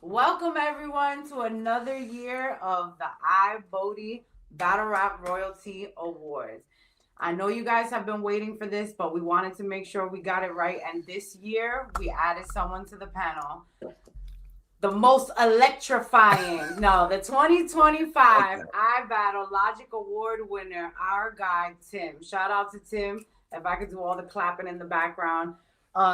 Welcome everyone to another year of the iBOTY Battle Rap Royalty Awards. I know you guys have been waiting for this, but we wanted to make sure we got it right. And this year we added someone to the panel. The most electrifying, the 2025 iBattle Logic Award winner, our guy Tim. Shout out to Tim. If I could do all the clapping in the background.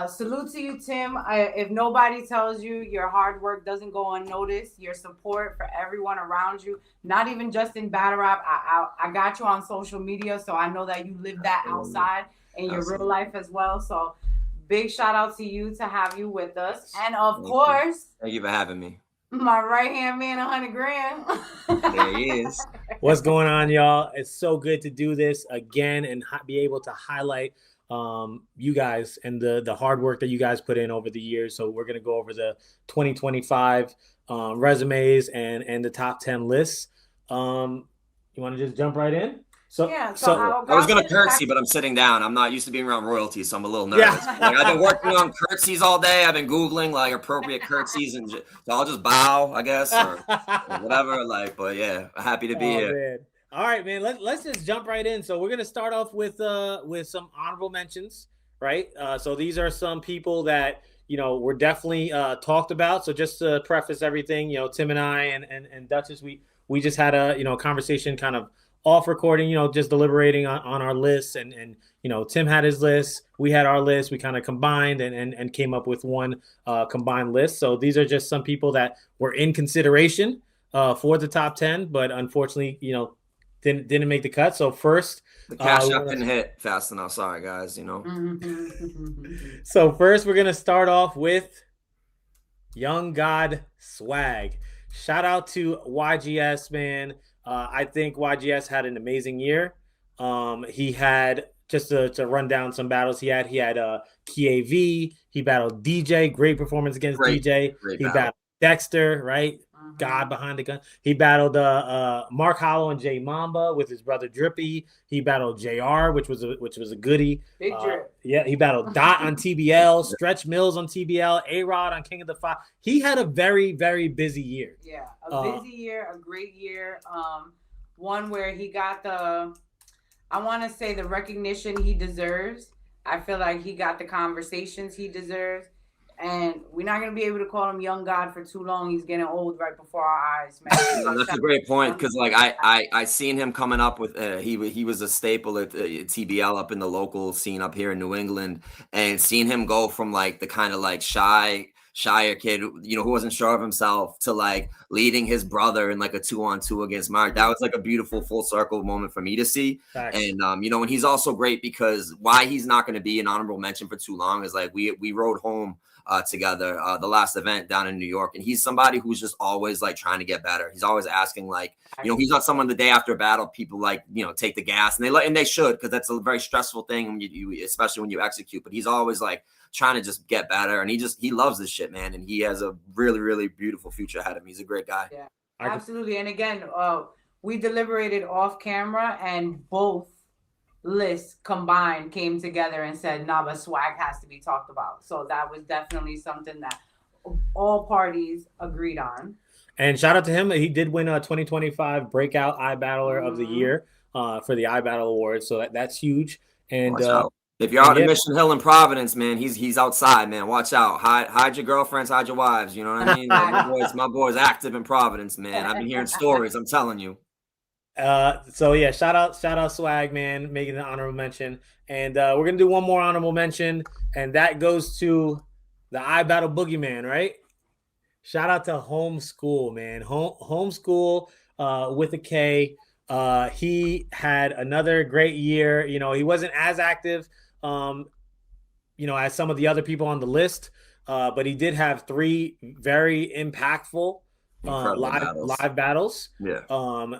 Salute to you, Tim. If nobody tells you, your hard work doesn't go unnoticed. Your support for everyone around you, not even just in battle rap. I got you on social media, so I know that you live that outside in your real life as well. So big shout out to you to have you with us. And of course, thank you for having me. My right-hand man, 100 grand. There he is. What's going on, y'all? It's so good to do this again and be able to highlight you guys and the hard work that you guys put in over the years. So we're going to go over the 2025 resumes and the top 10 lists. You want to just jump right in? So I was going to curtsy, but I'm sitting down. I'm not used to being around royalty, so I'm a little nervous. Yeah. Like, I've been working on curtsies all day. I've been Googling like appropriate curtsies, and so I'll just bow, I guess, or whatever. But yeah, happy to be here. Man. All right, man. Let's just jump right in. So we're gonna start off with some honorable mentions, right? So these are some people that were definitely talked about. So just to preface everything, Tim and I and Duchess, we just had a conversation kind of off recording, just deliberating on our lists, and Tim had his list, we had our list, we kind of combined and came up with one combined list. So these are just some people that were in consideration for the top 10, but unfortunately, didn't make the cut. So first, the cash app didn't hit fast enough. Sorry, guys. So first, we're gonna start off with Young God Swag. Shout out to YGS, man. I think YGS had an amazing year. He had, just to run down some battles he had KAV. He battled DJ. Great performance against DJ. He battled Dexter, right? God behind the gun. He battled Mark Hollow and Jay Mamba with his brother Drippy. He battled JR, which was a goodie. Big Drip. Yeah, he battled Dot on TBL, Stretch Mills on TBL, A-Rod on King of the Five. He had a very, very busy year. Yeah, a busy year, a great year. One where he got the recognition he deserves. I feel like he got the conversations he deserves. And we're not going to be able to call him Young God for too long. He's getting old right before our eyes, man. That's a great point, because I seen him coming up with he was a staple at TBL up in the local scene up here in New England, and seeing him go from the kind of shyer kid, who wasn't sure of himself, to leading his brother in a 2-on-2 against Mark. That was a beautiful full circle moment for me to see. Thanks. And and he's also great because why he's not going to be an honorable mention for too long is we rode home together the last event down in New York, and he's somebody who's just always trying to get better. He's always asking he's not someone the day after a battle people take the gas, and they should, because that's a very stressful thing when you especially when you execute, but he's always trying to just get better, and he loves this shit, man, and he has a really, really beautiful future ahead of him. He's a great guy. Yeah, absolutely. And again, we deliberated off camera, and both lists combined came together and said, nah, but Swag has to be talked about. So that was definitely something that all parties agreed on. And shout out to him. He did win a 2025 Breakout iBattler of the Year for the iBattle Awards. So that's huge. And if you're out in Mission Hill in Providence, man, he's outside, man. Watch out. Hide your girlfriends, hide your wives. You know what I mean? My boy's active in Providence, man. I've been hearing stories. I'm telling you. So yeah, shout out Swag, man, making the honorable mention. And we're gonna do one more honorable mention, and that goes to the iBattle Boogeyman, right? Shout out to Homeschool, man. Homeschool with a K. He had another great year. He wasn't as active as some of the other people on the list, but he did have 3 very impactful live battles. Yeah.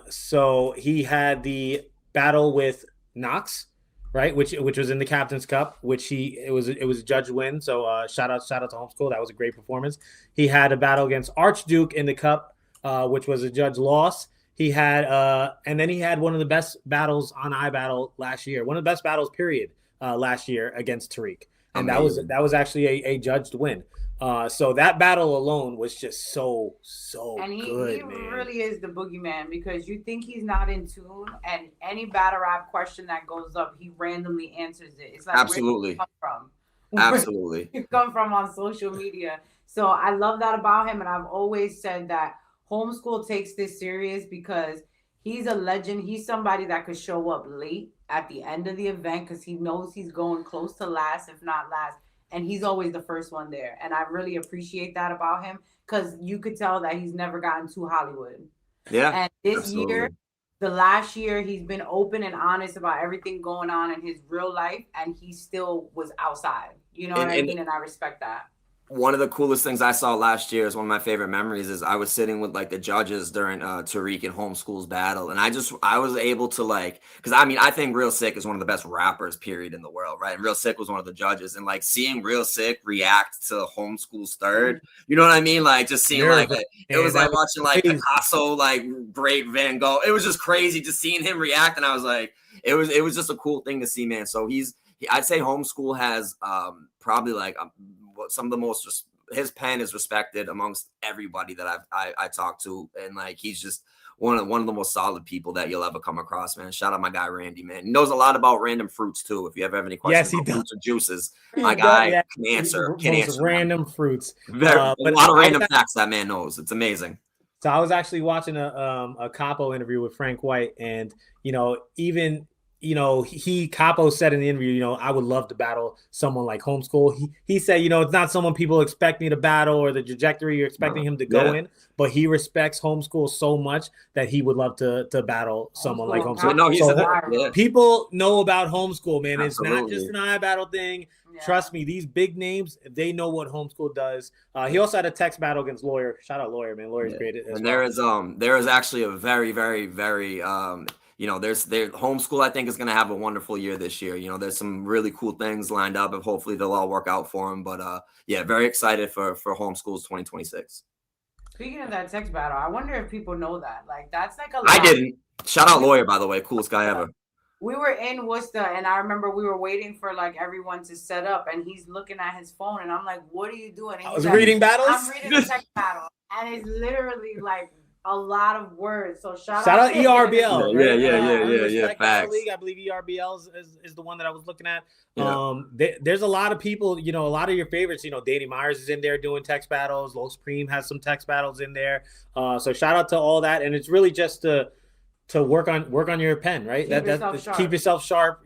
So he had the battle with Knox, right, which was in the Captain's Cup, which it was a judge win. So shout out to Homeschool. That was a great performance. He had a battle against Archduke in the Cup, which was a judge loss. He had and then he had one of the best battles on iBattle last year, one of the best battles period last year against Tariq, and that was actually a judged win. So that battle alone was just so And good, he man. really is the boogeyman because you think he's not in tune, and any battle rap question that goes up, he randomly answers it. It's like, where did you Absolutely. come from? Absolutely. Where did you come from on social media? So I love that about him, and I've always said that Homeschool takes this serious because he's a legend. He's somebody that could show up late at the end of the event because he knows he's going close to last, if not last, and he's always the first one there. And I really appreciate that about him because you could tell that he's never gotten to Hollywood. Yeah. And this absolutely. year, the last year, he's been open and honest about everything going on in his real life, and he still was outside. You know what I mean? And I respect that. One of the coolest things I saw last year is one of my favorite memories is I was sitting with like the judges during Tariq and Homeschool's battle. And I was able to like, because I mean, I think Real Sick is one of the best rappers, period, in the world, right? And Real Sick was one of the judges. And like seeing Real Sick react to Homeschool's third, you know what I mean? Like just seeing it was like watching like Picasso, like great Van Gogh. It was just crazy just seeing him react. And I was like, it was just a cool thing to see, man. So I'd say Homeschool has probably like some of the most, his pen is respected amongst everybody that I talked to, and like he's just one of the most solid people that you'll ever come across, man. Shout out my guy Randy, man. He knows a lot about random fruits too. If you ever have any questions about fruits or juices, my guy can answer. Random fruits. But a lot of random facts that man knows. It's amazing. So I was actually watching a Capo interview with Frank White, and even Capo said in the interview, I would love to battle someone like Homeschool. He said, it's not someone people expect me to battle or the trajectory you're expecting him to go in, but he respects Homeschool so much that he would love to battle someone like Homeschool. No, people know about Homeschool, man. Absolutely. It's not just an iBattle thing. Yeah. Trust me, these big names, they know what Homeschool does. He also had a text battle against Lawyer. Shout out Lawyer, man. Lawyer's great. And there is actually a very, very, very there's Homeschool, I think, is going to have a wonderful year this year. There's some really cool things lined up, and hopefully they'll all work out for him. But very excited for Homeschool's 2026. Speaking of that text battle, I wonder if people know that. Like, that's like a lot. I didn't. Shout out Lawyer, by the way. Coolest guy ever. We were in Worcester, and I remember we were waiting for like everyone to set up, and he's looking at his phone, and I'm like, "What are you doing?" And I was reading battles. I'm reading the text battle, and it's literally like a lot of words. So shout out ERBL. Yeah. Facts. League. I believe ERBL is the one that I was looking at. Yeah. There's a lot of people, a lot of your favorites. Danny Myers is in there doing text battles. Low Supreme has some text battles in there. So shout out to all that, and it's really just to work on your pen, right? Keep yourself sharp.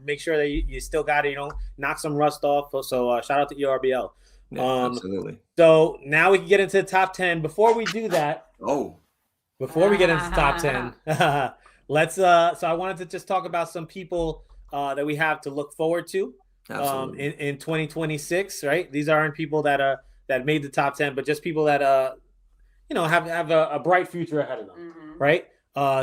Make sure that you still got it. Knock some rust off. So shout out to ERBL. Yeah, absolutely. So now we can get into the top 10. Before we do that, before we get into the top 10, let's. So I wanted to just talk about some people that we have to look forward to in 2026. Right? These aren't people that made the top 10, but just people that have a bright future ahead of them. Mm-hmm. Right?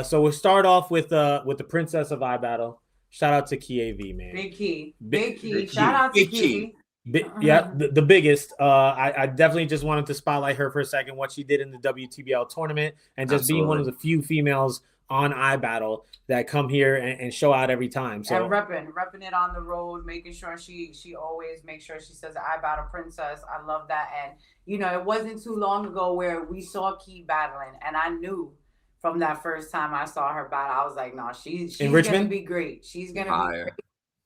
So we'll start off with the princess of iBattle. Shout out to KAV, man. Big Key. Shout out to Key. The biggest. I definitely just wanted to spotlight her for a second, what she did in the WTBL tournament, and just being one of the few females on iBattle that come here and show out every time. So and repping it on the road, making sure she always makes sure she says iBattle princess. I love that. And it wasn't too long ago where we saw Key battling, and I knew from that first time I saw her battle, I was like, no, she's gonna be great. She's gonna be great.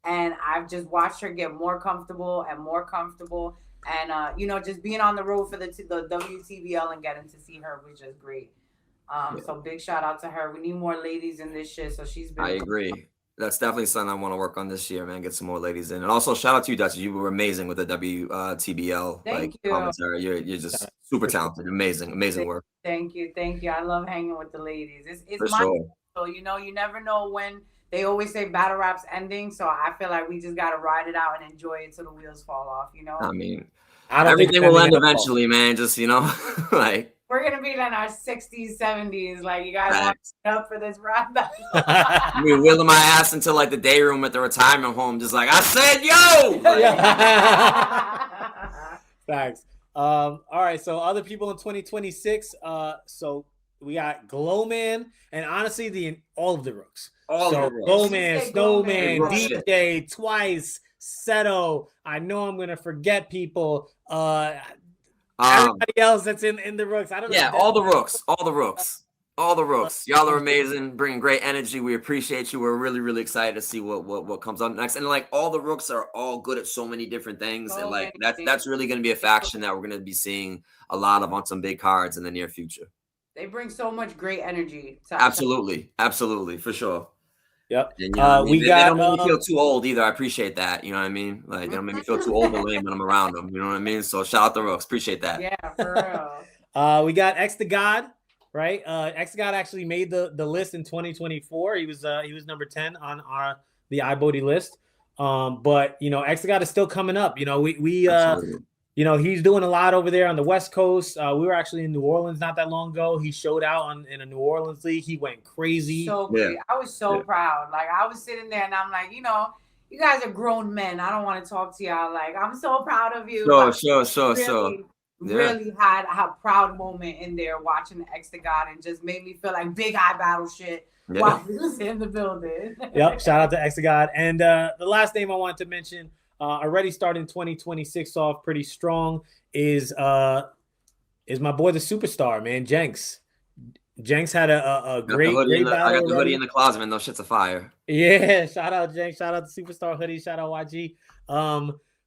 And I've just watched her get more comfortable and more comfortable. And, just being on the road for the WTBL and getting to see her was just great. So big shout out to her. We need more ladies in this shit. So she's been. I agree. That's definitely something I want to work on this year, man. Get some more ladies in. And also shout out to you, Dexter. You were amazing with the WTBL commentary. You're just super talented. Amazing work. Thank you. I love hanging with the ladies. It's my sure. So you never know when. They always say battle rap's ending, so I feel like we just got to ride it out and enjoy it till the wheels fall off, I mean, everything will end eventually, man. Just, like. We're going to be in our 60s, 70s. Like, you guys want to get up for this rap battle? We're wheeling my ass into, like, the day room at the retirement home, just like, I said, yo! Thanks. All right, so other people in 2026. So we got Glowman, and honestly, all of the rooks. Glowman, Snowman, DJ, Twice, Seto. I know I'm gonna forget people. Everybody else that's in the Rooks. I don't know. Yeah, all the Rooks. Y'all are amazing, bringing great energy. We appreciate you. We're really, really excited to see what comes up next. And like all the Rooks are all good at so many different things. So and like many that's really going to be a faction that we're going to be seeing a lot of on some big cards in the near future. They bring so much great energy. Absolutely, for sure. Yep. And, you know we they got. don't make me feel too old either. I appreciate that. You know what I mean? Like they don't make me feel too old or lame when I'm around them. You know what I mean? So shout out the Rooks. Appreciate that. Yeah, for real. We got X the God, right? X the God actually made the list in 2024. He was number 10 on the iBOTY list. But you know, X the God is still coming up. You know, we you know, he's doing a lot over there on the West Coast. We were actually in New Orleans not that long ago. He showed out in a New Orleans league. He went crazy. So great. I was so proud. Like I was sitting there and I'm like, you know, you guys are grown men. I don't want to talk to y'all. Like I'm so proud of you. Sure. Really had a proud moment in there watching the X to God and just made me feel like big eye battle shit while he was in the building. Yep. Shout out to X to God. And the last name I wanted to mention, already starting 2026 off pretty strong is my boy the superstar, man, Jenks. Jenks had a great battle. I got the hoodie in the closet, man. Those shits are fire. Yeah, shout out Jenks. Shout out the superstar hoodie. Shout out YG.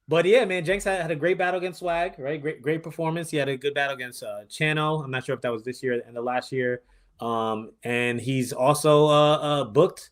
But yeah, man, Jenks had a great battle against Swag, right? Great performance. He had a good battle against Chano. I'm not sure if that was this year and the last year. And he's also booked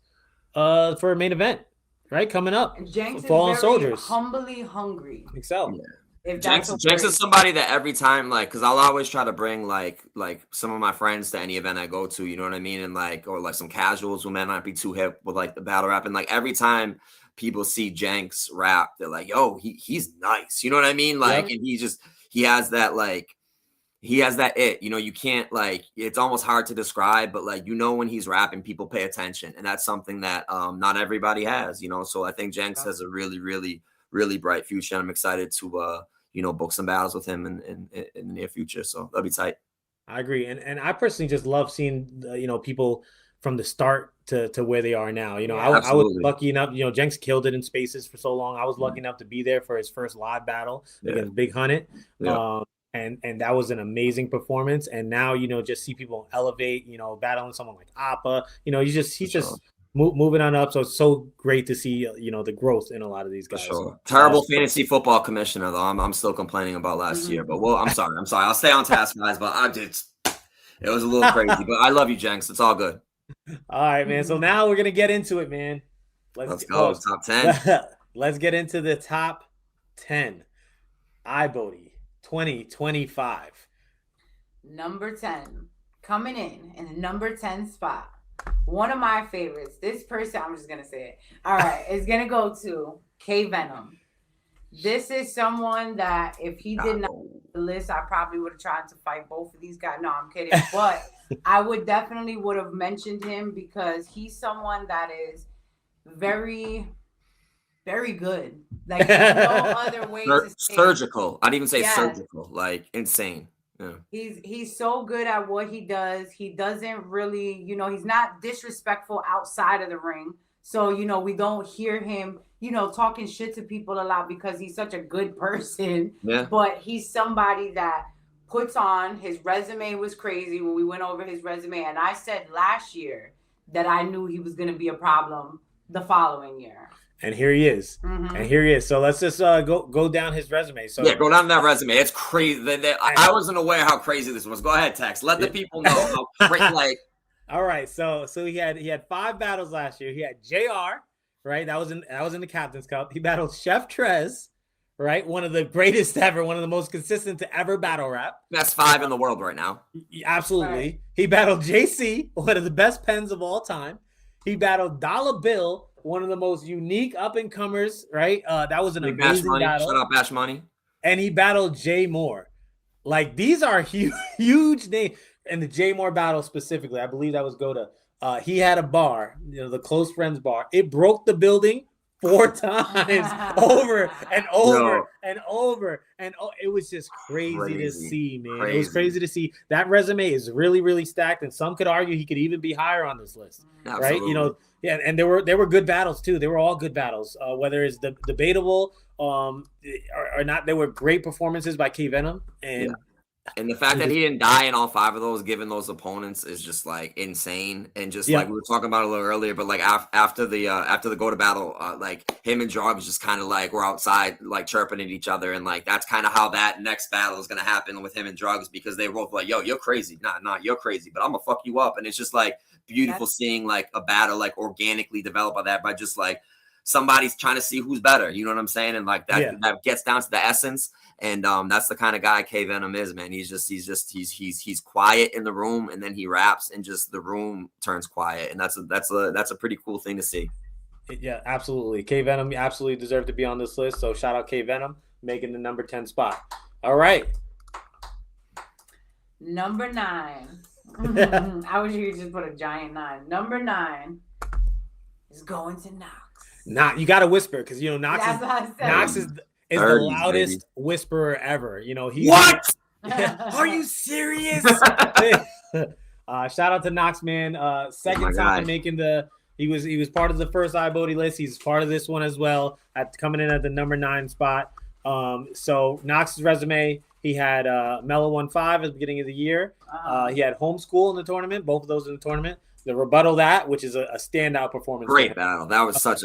for a main event, right? Coming up. And Jenks Fallen is very Soldiers. humbly hungry. I think so. Yeah. Jenks is somebody that every time, like, because I'll always try to bring like some of my friends to any event I go to, you know what I mean, and like, or like some casuals who may not be too hip with like the battle rap, and like every time people see Jenks rap, they're like, "Yo, he's nice," you know what I mean, like, and he has that it, you know, you can't like, it's almost hard to describe, but like, you know, when he's rapping, people pay attention, and that's something that not everybody has, you know. So I think Jenks has a really bright future. I'm excited to you know, book some battles with him in the near future. So that'll be tight. I agree, and I personally just love seeing you know, people from the start to where they are now. You know, I was lucky enough. You know, Jenks killed it in Spaces for so long. I was lucky enough to be there for his first live battle against Big Hunted. And that was an amazing performance. And now, you know, just see people elevate. You know, battling someone like Oppa. You know, he's just moving on up. So it's so great to see, you know, the growth in a lot of these guys. For sure. Terrible fantasy football commissioner, though. I'm still complaining about last year. But well, I'm sorry. I'll stay on task, guys. But it was a little crazy. But I love you, Jenks. It's all good. All right, man. So now we're gonna get into it, man. Let's go. Top 10. Let's get into the top 10. iBOTY 2025. Number 10. Coming in the number 10 spot. One of my favorites. This person, I'm just going to say it. All right. It's going to go to Venom. This is someone that if he did not make the list, I probably would have tried to fight both of these guys. No, I'm kidding. But I would have mentioned him because he's someone that is very, very good. Like, there's no other way to say surgical. I'd even say surgical. Like, insane. Yeah. He's so good at what he does. He doesn't really, you know, he's not disrespectful outside of the ring. So, you know, we don't hear him, you know, talking shit to people a lot because he's such a good person. Yeah. But he's somebody that puts on, his resume was crazy when we went over his resume. And I said last year that I knew he was going to be a problem the following year. And here he is. And here he is. So let's just go down his resume. So yeah, go down that resume. It's crazy. I wasn't aware how crazy this was. Go ahead, Tex. Let the people know how crazy. Like, all right. So he had 5 battles last year. He had JR, right? That was in the Captain's Cup. He battled Chef Trez, right? One of the greatest ever, one of the most consistent to ever battle rap. That's 5 in the world right now. Absolutely. Right. He battled JC, one of the best pens of all time. He battled Dollar Bill, one of the most unique up-and-comers, right? That was an amazing battle. Shout out Bash Money. And he battled Jay Moore. Like, these are huge names. And the Jay Moore battle specifically, I believe that was he had a bar, you know, the Close Friends bar. It broke the building 4 times over and over and over. And it was just crazy to see, man. It was crazy to see. That resume is really, really stacked. And some could argue he could even be higher on this list. Absolutely. Right? You know, yeah, and there were good battles too. They were all good battles. Whether it's debatable or not, there were great performances by Venom, and And the fact that he didn't die in all 5 of those, given those opponents, is just like insane. And just like we were talking about a little earlier, but like after the go to battle, like him and Drugs just kind of like were outside like chirping at each other, and like that's kind of how that next battle is gonna happen with him and Drugs, because they were both like, "Yo, you're crazy, nah, you're crazy, but I'm gonna fuck you up." And it's just like beautiful seeing like a battle like organically develop by that, by just like somebody's trying to see who's better. You know what I'm saying? And like that gets down to the essence. And that's the kind of guy K Venom is, man. He's quiet in the room, and then he raps, and just the room turns quiet, and that's a pretty cool thing to see. Yeah, absolutely. K Venom absolutely deserved to be on this list. So shout out K Venom making the number 10 spot. All right, number 9. I wish you could just put a giant 9. Number 9 is going to Knox. You got to whisper, because you know Knox is the loudest whisperer ever. You know, what? Are you serious? Shout out to Knox, man. Second time making he was part of the first iBOTY list. He's part of this one as well, coming in at the number 9 spot. So Knox's resume, he had Mellow 1-5 at the beginning of the year. He had Homeschool in the tournament, both of those in the tournament. The Rebuttal That, which is a standout performance. Great battle. That was such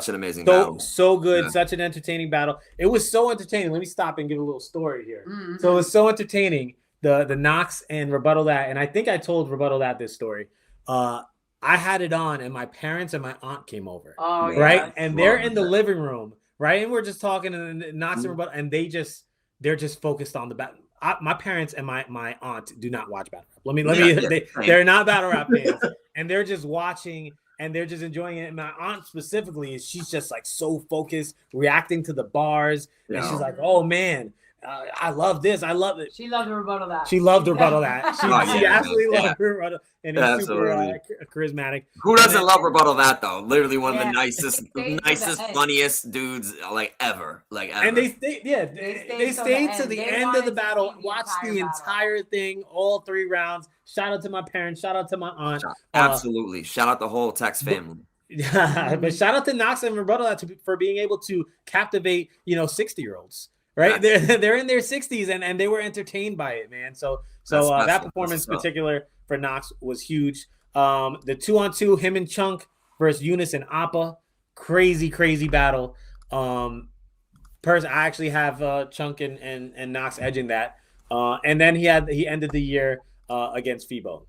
an amazing battle. So good. Yeah. Such an entertaining battle. It was so entertaining. Let me stop and give a little story here. Mm-hmm. So it was so entertaining, the Knox and Rebuttal That. And I think I told Rebuttal That this story. I had it on, and my parents and my aunt came over. Oh, yeah. Right? And they're in the living room, right? And we're just talking, and Knox and Rebuttal, and they're just focused on the battle. My parents and my aunt do not watch battle rap. They're not battle rap fans. And they're just watching, and they're just enjoying it. And my aunt specifically, she's just like so focused, reacting to the bars. Yeah. And she's like, "Oh man, I love this. I love it." She loved Rebuttal That. She loved Rebuttal That. She absolutely loved Rebuttal, and it's super charismatic. Who doesn't love Rebuttal That though? Literally one of the nicest, funniest dudes like ever. And they stayed to the end of the battle, watched the entire thing, all 3 rounds. Shout out to my parents. Shout out to my aunt. Absolutely. Shout out the whole Tex family. But shout out to Knox and Rebuttal That for being able to captivate 60-year-olds. Right, they're in their 60s, and they were entertained by it, man. So that performance in particular for Knox was huge. The 2-on-2, him and Chunk versus Eunice and Oppa, crazy battle. I actually have Chunk and Knox edging that. And then he ended the year against Fibo.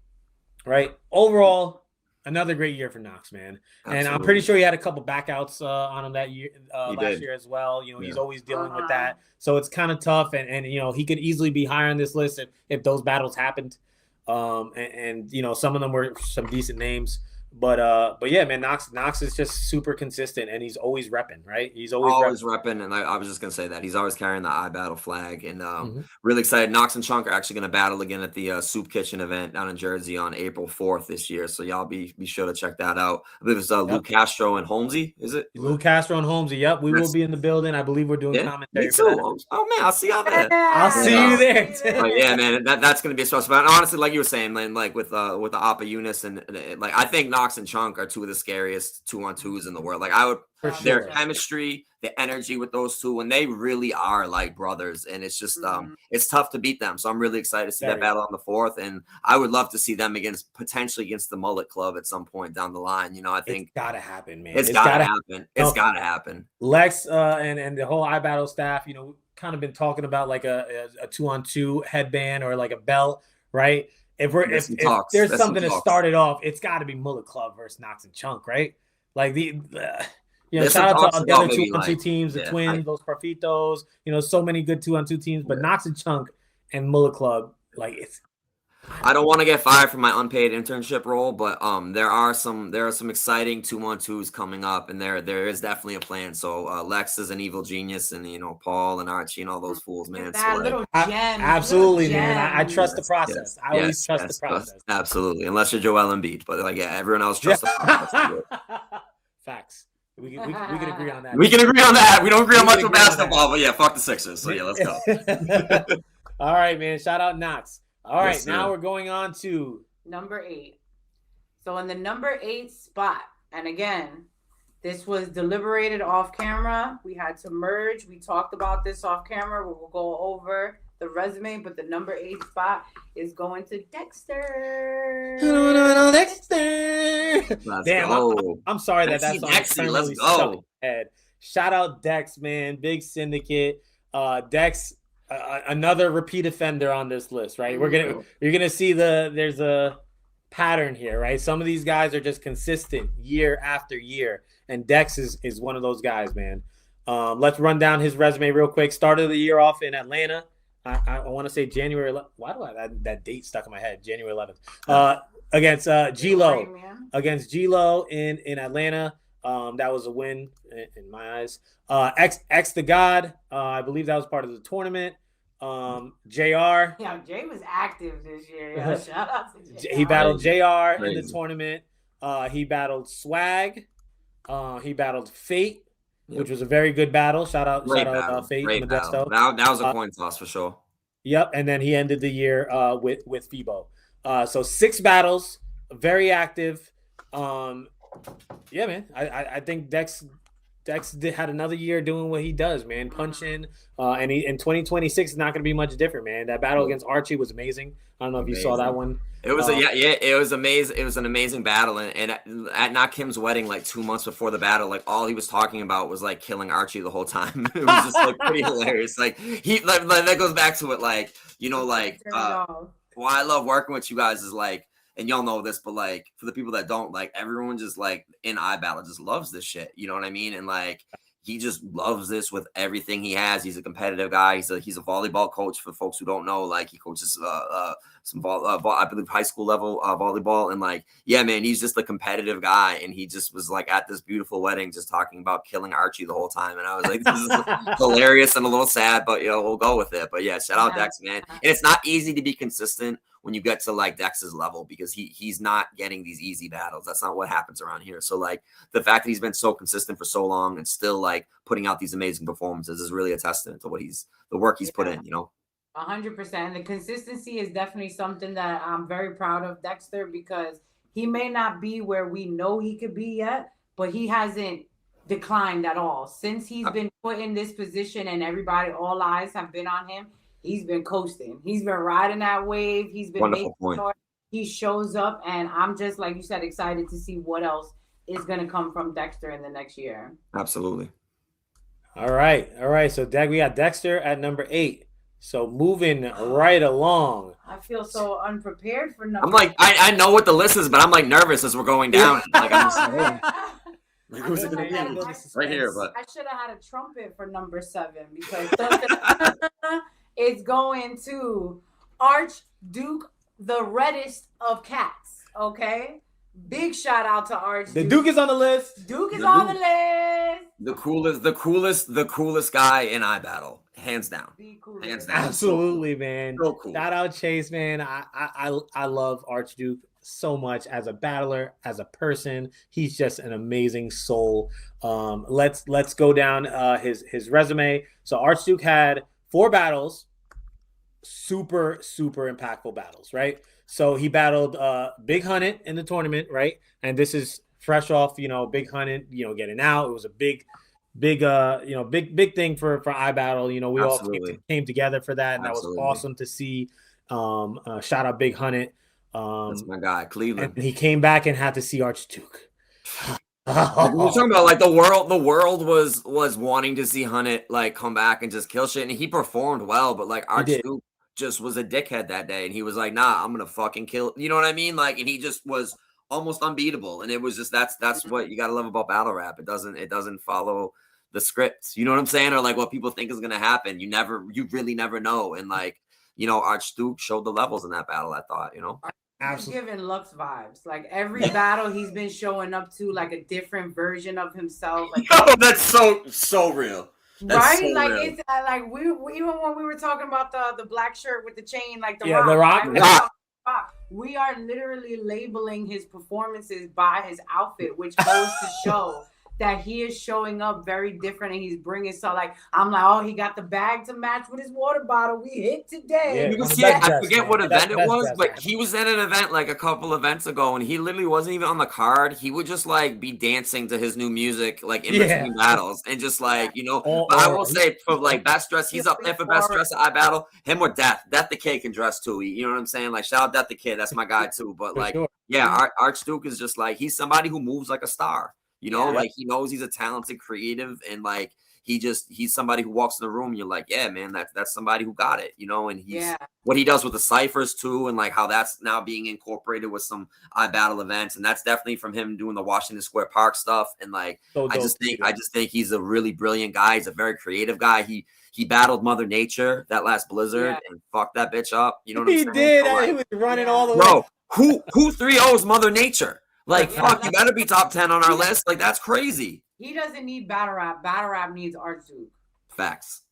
Right, overall, another great year for Knox, man. Absolutely. And I'm pretty sure he had a couple backouts on him that year, last year as well. He's always dealing with that. So it's kind of tough. And he could easily be higher on this list if those battles happened. And some of them were some decent names. But yeah, man, Knox is just super consistent, and he's always repping, right? He's always repping, and I was just gonna say that he's always carrying the iBattle flag, and really excited. Knox and Chunk are actually gonna battle again at the Soup Kitchen event down in Jersey on April 4th this year. So y'all be sure to check that out. I believe it's Luke Castro and Holmesy. Is it Luke Castro and Holmesy? Yep, we will be in the building. I believe we're doing commentary. Me too. Oh man, I'll see y'all there. I'll see you there. Yeah, man, that's gonna be a special. But honestly, like you were saying, man, like with the Oppa Eunice and like I think Knox and Chunk are 2 of the scariest 2-on-2s in the world. Like their chemistry, the energy with those 2, and they really are like brothers, and it's just it's tough to beat them. So I'm really excited to see that battle on the 4th, and I would love to see them potentially against the Mullet Club at some point down the line. I think it's gotta happen, man. It's gotta happen. It's gotta happen. Lex and the whole iBattle staff, kind of been talking about like a 2-on-2 headband or like a belt, right? If there's something to start it off, it's got to be Mullet Club versus Knox and Chunk, right? Like shout out to the other 2-on-2 teams, the Twins, those Parfitos, so many good 2-on-2 teams, but Knox and Chunk and Mullet Club, like it's. I don't want to get fired from my unpaid internship role, but there are some exciting 2-on-2s coming up, and there is definitely a plan. So Lex is an evil genius, and Paul and Archie and all those fools, man. That little gem, absolutely, man. I trust the process. I always trust the process. Absolutely, unless you're Joel Embiid, but everyone else trusts the process. Facts. We can agree on that. We can agree on that. We don't agree on much with basketball, but fuck the Sixers. So let's go. All right, man. Shout out Knox. All right, now we're going on to number 8. So in the number 8 spot, and again, this was deliberated off camera. We had to merge. We talked about this off camera. We will go over the resume, but the number 8 spot is going to Dexter. Dexter. Let's Damn, go. I'm sorry that Dexy, song Dexy, permanently let's go. stuck in my head. Shout out Dex, man. Big syndicate. Dex, another repeat offender on this list, right? You're gonna see there's a pattern here, right? Some of these guys are just consistent year after year, and Dex is one of those guys, man. Let's run down his resume real quick. Started the year off in Atlanta. I want to say January 11th. Why do I have that date stuck in my head? January 11th. Against G-Lo. Against G-Lo in Atlanta. That was a win in my eyes. X the God. I believe that was part of the tournament. JR. Yeah, Jay was active this year. Yeah, shout out to JR. He battled JR in the tournament. He battled Swag. He battled Fate. Yep. Which was a very good battle. Shout out Fate and Modesto. That was a coin toss for sure. Yep, and then he ended the year with Fibo. So 6 battles, very active. Yeah, man. I think Dex had another year doing what he does, man, punching. And he in 2026 is not going to be much different, man. That battle against Archie was amazing. I don't know if you saw that one. It was it was amazing. It was an amazing battle, and at Not Kim's wedding, like 2 months before the battle, like all he was talking about was like killing Archie the whole time. It was just like pretty hilarious. Like he like that goes back to it, like why I love working with you guys is like, and y'all know this, but like for the people that don't, like everyone just like in iBattle just loves this shit. You know what I mean? And like he just loves this with everything he has. He's a competitive guy. He's a volleyball coach for folks who don't know. Like he coaches some I believe high school level volleyball, and like yeah, man, he's just a competitive guy. And he just was like at this beautiful wedding, just talking about killing Archie the whole time. And I was like, this is hilarious and a little sad, but we'll go with it. But yeah, shout out Dex, man. And it's not easy to be consistent when you get to like Dex's level because he's not getting these easy battles. That's not what happens around here. So like the fact that he's been so consistent for so long and still like putting out these amazing performances is really a testament to the work he's put in, 100%. The consistency is definitely something that I'm very proud of Dexter because he may not be where we know he could be yet, but he hasn't declined at all. Since he's been put in this position and all eyes have been on him, he's been coasting. He's been riding that wave. He's been making sure he shows up. And I'm just, like you said, excited to see what else is going to come from Dexter in the next year. Absolutely. All right. So, we got Dexter at number 8. So, moving right along. I feel so unprepared for number I'm like, I know what the list is, but I'm like nervous as we're going down. Like, I'm just like, who's it going to be? Right here. But I should have had a trumpet for number 7 because it's going to Archduke, the reddest of cats. Okay, big shout out to Archduke. The Duke is on the list. Duke is on the list. The coolest guy in iBattle, hands down. Hands down. Absolutely, man. So cool. Shout out Chase, man. I love Archduke so much as a battler, as a person. He's just an amazing soul. Let's go down his resume. So Archduke had 4 battles, super impactful battles, right? So he battled Big Hunted in the tournament, right? And this is fresh off, Big Hunted, getting out. It was a big thing for iBattle. We Absolutely. all came together for that, and Absolutely. That was awesome to see. Shout out Big Hunted. That's my guy, Cleveland. And he came back and had to see Archduke. We're talking about like the world was wanting to see Hunted like come back and just kill shit, and he performed well, but like Archduke just was a dickhead that day, and he was like, nah, I'm gonna fucking kill, you know what I mean? Like, and he just was almost unbeatable, and it was just that's what you gotta love about battle rap. It doesn't follow the script, you know what I'm saying, or like what people think is gonna happen. You really never know, and like Archduke showed the levels in that battle. I thought, He's giving Lux vibes. Like every battle he's been showing up to like a different version of himself. Like, that's so real. That's right? So like real. It's like we even when we were talking about the black shirt with the chain, like the rock. We are literally labeling his performances by his outfit, which goes to show that he is showing up very different and he's bringing so like I'm like, oh, he got the bag to match with his water bottle. We hit today. Yeah, You can one of see the it. best I dressed, forget man. what That's event the it best was, dressed, but man. he was at an event like a couple events ago, and he literally wasn't even on the card. He would just like be dancing to his new music, like in between battles, and just like But I will say for like best dress, he's up there for best dress at iBattle. Him or Death. Death the Kid can dress too. You know what I'm saying? Like shout out Death the Kid. That's my guy too. But For like, sure. yeah, Archduke is just like he's somebody who moves like a star. Yeah. Like he knows he's a talented creative, and like he's somebody who walks in the room. You're like, yeah, man, that's somebody who got it, and he's what he does with the ciphers too, and like how that's now being incorporated with some iBattle events, and that's definitely from him doing the Washington Square Park stuff. And like, I just think he's a really brilliant guy. He's a very creative guy. He battled Mother Nature that last blizzard and fucked that bitch up. You know what I'm saying? He did. So, like, He was running all the way. bro, who 3-0s Mother Nature? Like, fuck, you better be top 10 on our list. Like, that's crazy. He doesn't need battle rap. Battle rap needs Archduke. Facts.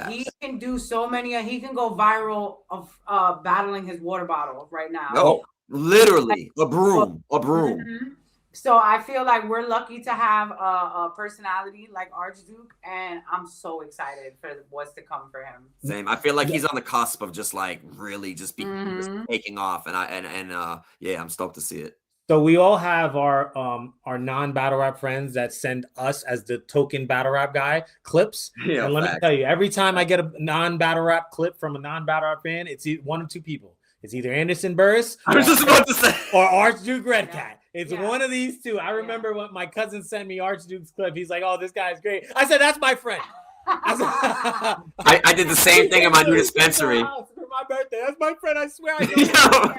He can do so many. He can go viral of battling his water bottle right now. No, literally a broom. Mm-hmm. So I feel like we're lucky to have a personality like Archduke, and I'm so excited for what's to come for him. Same. I feel like he's on the cusp of just like really just taking off, and I'm stoked to see it. So we all have our non-battle rap friends that send us as the token battle rap guy clips. Yeah, and let me tell you, every time I get a non-battle rap clip from a non-battle rap fan, it's one of two people. It's either Anderson Burris I was just about to say or Archduke Redcat. It's one of these two. I remember when my cousin sent me Archduke's clip. He's like, "Oh, this guy's great." I said, "That's my friend." I did the same thing in my new dispensary. For my birthday. That's my friend. I swear I know.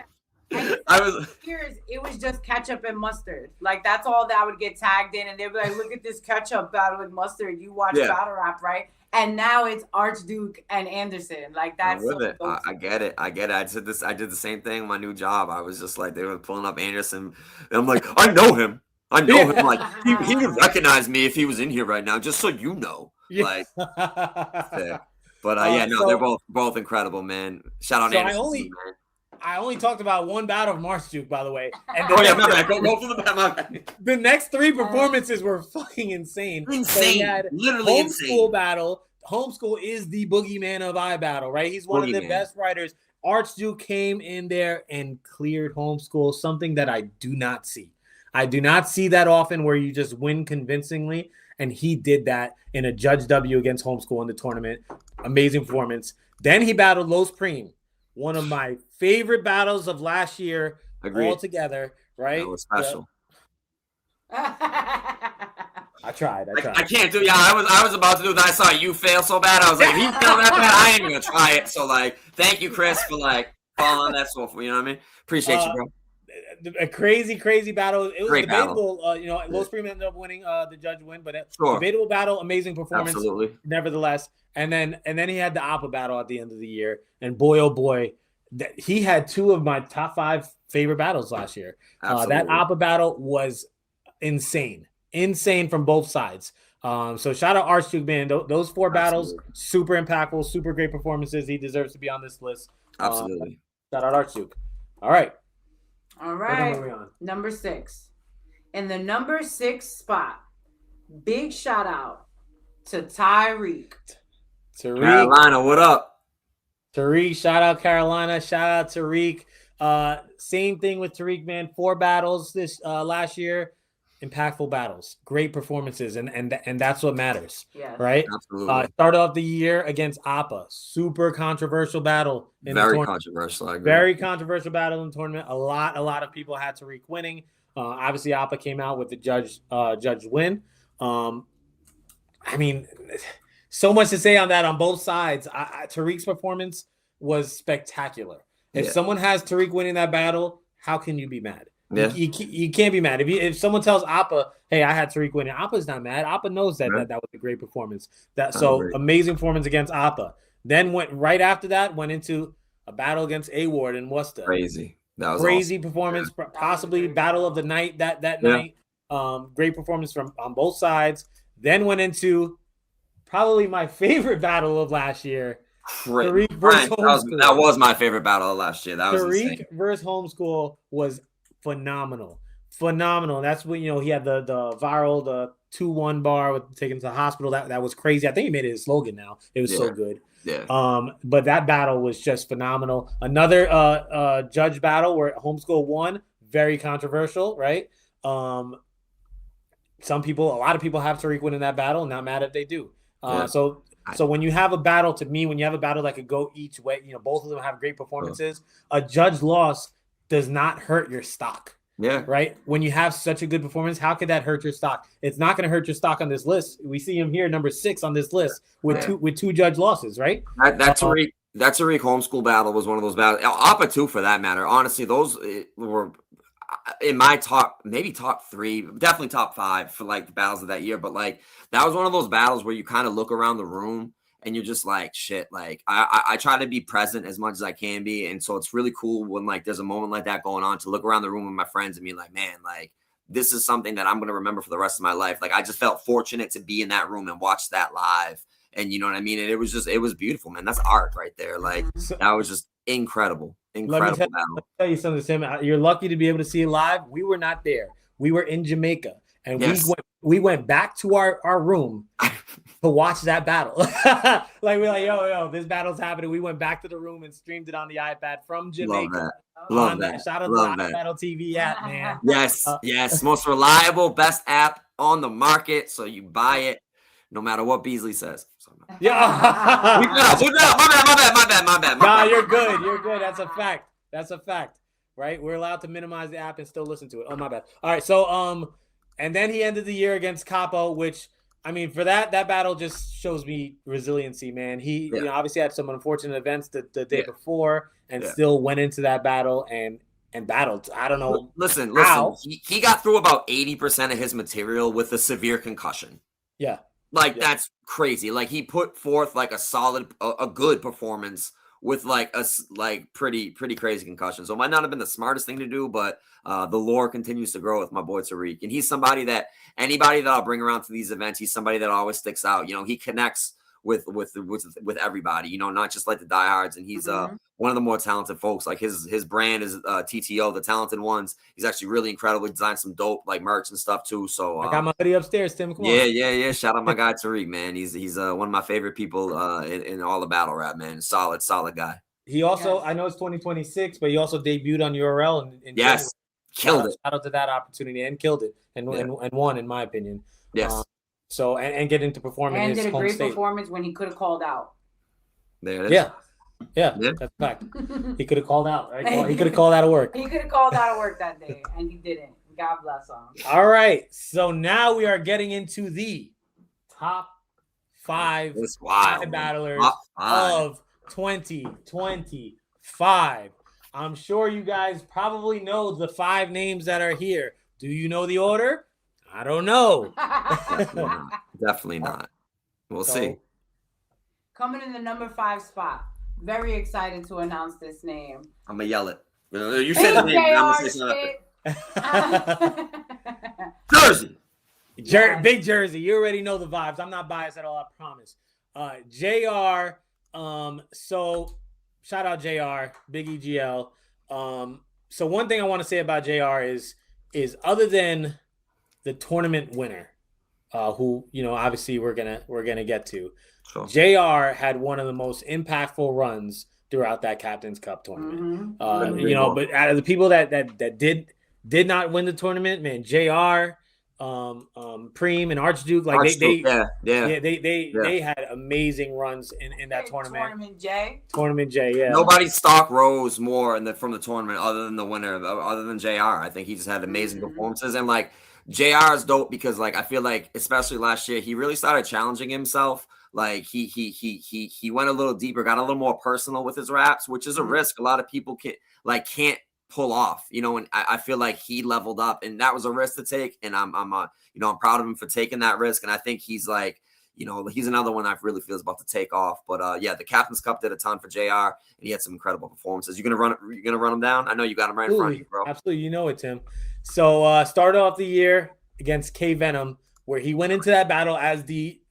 It was just ketchup and mustard. Like that's all that would get tagged in, and they'd be like, "Look at this ketchup battle with mustard." You watch battle rap, right? And now it's Archduke and Anderson. Like that's with it. I get it. I did the same thing in my new job. I was just like, they were pulling up Anderson, and I'm like, I know him. Like he would recognize me if he was in here right now. Just so you know, like. But they're both incredible, man. Shout out Anderson, man. I only talked about one battle of Archduke, by the way. And my bad. Go for the bad. The next three performances were fucking insane. Insane. So literally Homeschool battle. Homeschool is the boogeyman of iBattle, right? He's one of the best writers. Archduke came in there and cleared Homeschool, something that I do not see. I do not see that often where you just win convincingly. And he did that in a Judge W against Homeschool in the tournament. Amazing performance. Then he battled Los Prime. One of my favorite battles of last year. Agreed. All together, right? That was special. I tried. I can't do. Yeah, I was about to do that. I saw you fail so bad. I was like, if he failed that bad, I ain't even gonna try it. So like, thank you, Chris, for like following that so. You know what I mean? Appreciate you, bro. A crazy battle. It was great debatable. Los Prime ended up winning the judge win, but debatable battle, amazing performance. Absolutely. Nevertheless, and then he had the Oppa battle at the end of the year, and boy oh boy, he had two of my top 5 favorite battles last year. That Oppa battle was insane from both sides. So shout out Archduke, man. Those 4 battles, super impactful, super great performances. He deserves to be on this list. Absolutely. Shout out Archduke. All right. Number 6. In the number 6 spot, big shout out to Tariq. Carolina, what up? Tariq, shout out Carolina, shout out Tariq. Same thing with Tariq, man. 4 battles this last year, impactful battles, great performances, and that's what matters. Right? Absolutely. Started off the year against Oppa, super controversial battle. Very controversial. I agree. Very controversial battle in the tournament. A lot of people had Tariq winning. Obviously, Oppa came out with the judge win. I mean, so much to say on that on both sides. Tariq's performance was spectacular. If someone has Tariq winning that battle, how can you be mad? Yeah. You can't be mad. If someone tells Oppa, hey, I had Tariq winning, Oppa's not mad. Oppa knows that was a great performance. Amazing performance against Oppa. Then went into a battle against A-Ward and WOOSTA. Crazy. That was crazy awesome. Performance, possibly battle of the night that night. Great performance on both sides. Then went into probably my favorite battle of last year. Tariq versus Homeschool. That was my favorite battle of last year. That was Tariq versus Homeschool was phenomenal. That's when he had the viral 2-1 bar with taken to the hospital. That was crazy. I think he made it his slogan now. It was so good. Yeah. But that battle was just phenomenal. Another judge battle where Homeschool won. Very controversial, right? A lot of people have Tariq winning that battle. Not mad if they do. So when you have a battle, to me, when you have a battle that could go each way, both of them have great performances. A judge loss does not hurt your stock. Yeah. Right. When you have such a good performance, how could that hurt your stock? It's not going to hurt your stock on this list. We see him here, number 6 on this list with two judge losses. Right. That's Tariq homeschool battle was one of those battles. Oppa too, for that matter. Honestly, those were in my top 3, definitely top 5 for like the battles of that year. But like that was one of those battles where you kind of look around the room and you're just like, shit, like I try to be present as much as I can be. And so it's really cool when like there's a moment like that going on to look around the room with my friends and be like, man, like this is something that I'm going to remember for the rest of my life. Like I just felt fortunate to be in that room and watch that live. And you know what I mean? And it was beautiful, man. That's art right there. Like that was just incredible. Let me tell you something, Sam. You're lucky to be able to see it live. We were not there. We were in Jamaica. And we went back to our room to watch that battle. Like we're like, yo, this battle's happening. We went back to the room and streamed it on the iPad from Jamaica. Love that. Shout out to the Battle TV app, man. Yes. Most reliable, best app on the market. So you buy it no matter what Beasley says. Yeah. My bad. Nah, you're good. You're good. That's a fact. Right? We're allowed to minimize the app and still listen to it. Oh, my bad. All right. So and then he ended the year against Capo, which, I mean, for that battle just shows me resiliency, man. He obviously had some unfortunate events the day before and still went into that battle and battled. I don't know. Listen. He got through about 80% of his material with a severe concussion. Yeah. That's crazy. Like he put forth like a good performance with like a pretty crazy concussion. So it might not have been the smartest thing to do, but the lore continues to grow with my boy Tariq. And he's somebody that anybody that I'll bring around to these events, he's somebody that always sticks out. He connects with everybody, not just like the diehards. And he's one of the more talented folks. Like his brand is TTO, the talented ones. He's actually really incredible. He designed some dope like merch and stuff too. So I got my hoodie upstairs, Tim. Come on. Yeah. Shout out my guy Tariq, man. He's one of my favorite people in all the battle rap, man. Solid guy. He also, I know it's 2026, but he also debuted on URL and yes, killed it. Shout out to that opportunity and killed it and won, in my opinion. Yes. So and get into performing and his did a home great state. Performance when he could have called out. There it is. Yeah, that's a fact. He could have called out, right? He could have called out of work. He could have called out of work that day, and he didn't. God bless him. All right, so now we are getting into the top 5 battlers of 2025. I'm sure you guys probably know the 5 names that are here. Do you know the order? I don't know. Definitely not. We'll see. Coming in the number 5 spot. Very excited to announce this name. I'm going to yell it. You said the name. I'm going to say something. Jersey. Big Jersey. You already know the vibes. I'm not biased at all, I promise. JR. So shout out JR. Big EGL. So one thing I want to say about JR is other than the tournament winner, who obviously we're gonna get to. Sure. JR had one of the most impactful runs throughout that Captain's Cup tournament. But out of the people that did not win the tournament, man, JR, Preem and Archduke, like they had amazing runs in that tournament. Tournament J, yeah. Nobody's stock rose more from the tournament other than the winner, other than JR. I think he just had amazing performances, and like JR is dope because like I feel like especially last year he really started challenging himself. Like he went a little deeper, got a little more personal with his raps, which is a risk a lot of people can't pull off, and I feel like he leveled up, and that was a risk to take, and I'm proud of him for taking that risk, and I think he's like, he's another one I really feel is about to take off. But the Captain's Cup did a ton for JR, and he had some incredible performances. You're gonna run him down? I know you got him right in front of you, bro. Absolutely, you know it, Tim. So started off the year against Venom, where he went into that battle as the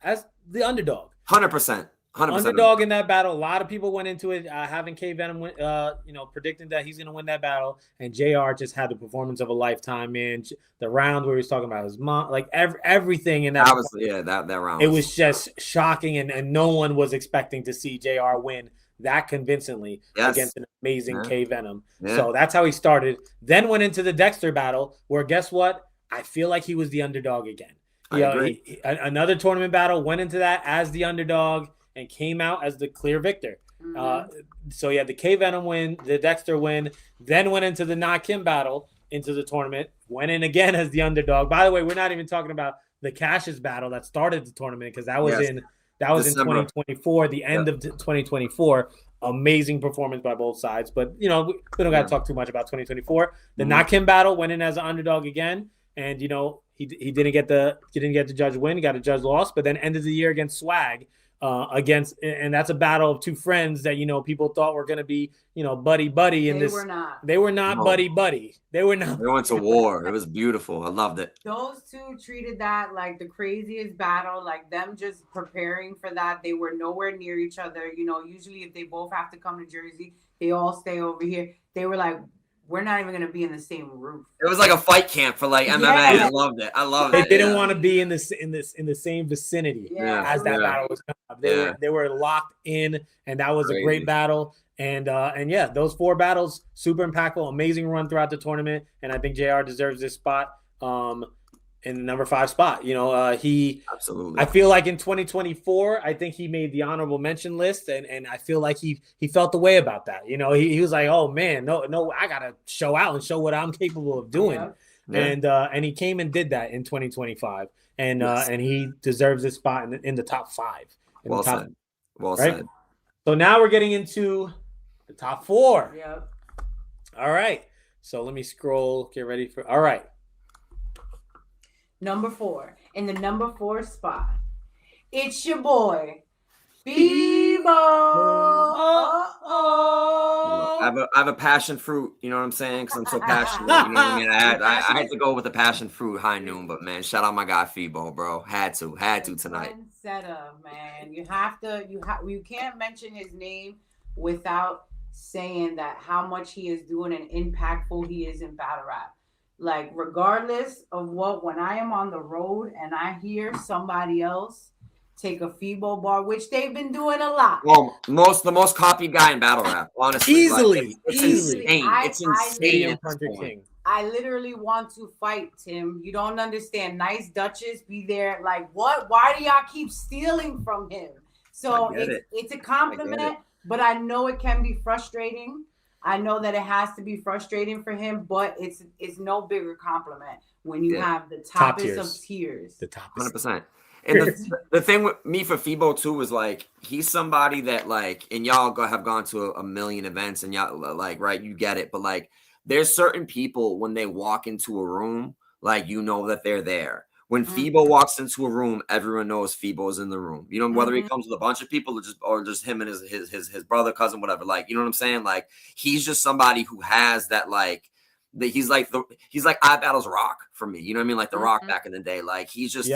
underdog. 100%. 100%. Underdog in that battle. A lot of people went into it having K Venom, predicting that he's going to win that battle, and JR just had the performance of a lifetime. Man, the round where he was talking about his mom, like everything in that. That was that round. It was just shocking, and no one was expecting to see JR win that convincingly against an amazing K Venom. Yeah. So that's how he started. Then went into the Dexter battle, where guess what? I feel like he was the underdog again. I agree. Another tournament battle, went into that as the underdog and came out as the clear victor. So he had the K Venom win, the Dexter win, then went into the Na Kim battle into the tournament, went in again as the underdog. By the way, we're not even talking about the Cassius battle that started the tournament, because that was in December. In 2024, the end of 2024. Amazing performance by both sides, but we don't got to talk too much about 2024. The Na Kim battle, went in as an underdog again, and he didn't get the judge win, he got a judge loss, but then ended the year against Swag. And that's a battle of two friends that people thought were going to be buddy in this. They were not buddy. They were not. They went to war. It was beautiful. I loved it. Those two treated that like the craziest battle, like them just preparing for that. They were nowhere near each other. Usually if they both have to come to Jersey, they all stay over here. They were like, we're not even going to be in the same roof. It was like a fight camp for like MMA. Yeah. I loved it. They didn't want to be in the same vicinity as that battle was coming up. They were locked in, and that was a great battle. And those 4 battles, super impactful, amazing run throughout the tournament. And I think JR deserves this spot in the number 5 spot. He absolutely. I feel like in 2024, I think he made the honorable mention list, and I feel like he felt the way about that. He was like, oh man, no, I gotta show out and show what I'm capable of doing. Yeah. And he came and did that in 2025, and he deserves this spot in the top 5. Well said. Well said. So now we're getting into the top 4. Yep. All right. So let me scroll. Get ready for. All right. Number 4. In the number 4 spot, it's your boy, Fibo. I have a passion fruit, you know what I'm saying? Because I'm so passionate. You know what I mean? I had to go with the passion fruit high noon, but man, shout out my guy Fibo, bro. Had to tonight. Setup, man. You can't mention his name without saying that how much he is doing and impactful he is in battle rap. Like, regardless of when I am on the road and I hear somebody else take a Fibo bar, which they've been doing a lot. Well, the most copied guy in battle rap, honestly. Easily. It's insane. It's insane. I literally want to fight Tim. You don't understand. Nice Duchess be there. Like, what? Why do y'all keep stealing from him? So it's a compliment, but I know it can be frustrating. I know that it has to be frustrating for him, but it's no bigger compliment when you have the toppest of tiers. The top 100%. And the thing with me for Fibo too is like he's somebody that like, and y'all have gone to a million events and y'all like, right, you get it, but like there's certain people when they walk into a room, like that they're there. When Fibo walks into a room, everyone knows Fibo's in the room. Whether he comes with a bunch of people or just him and his brother, cousin, whatever. Like, you know what I'm saying? Like, he's just somebody who has that like he's like iBattle's Rock for me. You know what I mean? Like the Rock back in the day. Like he just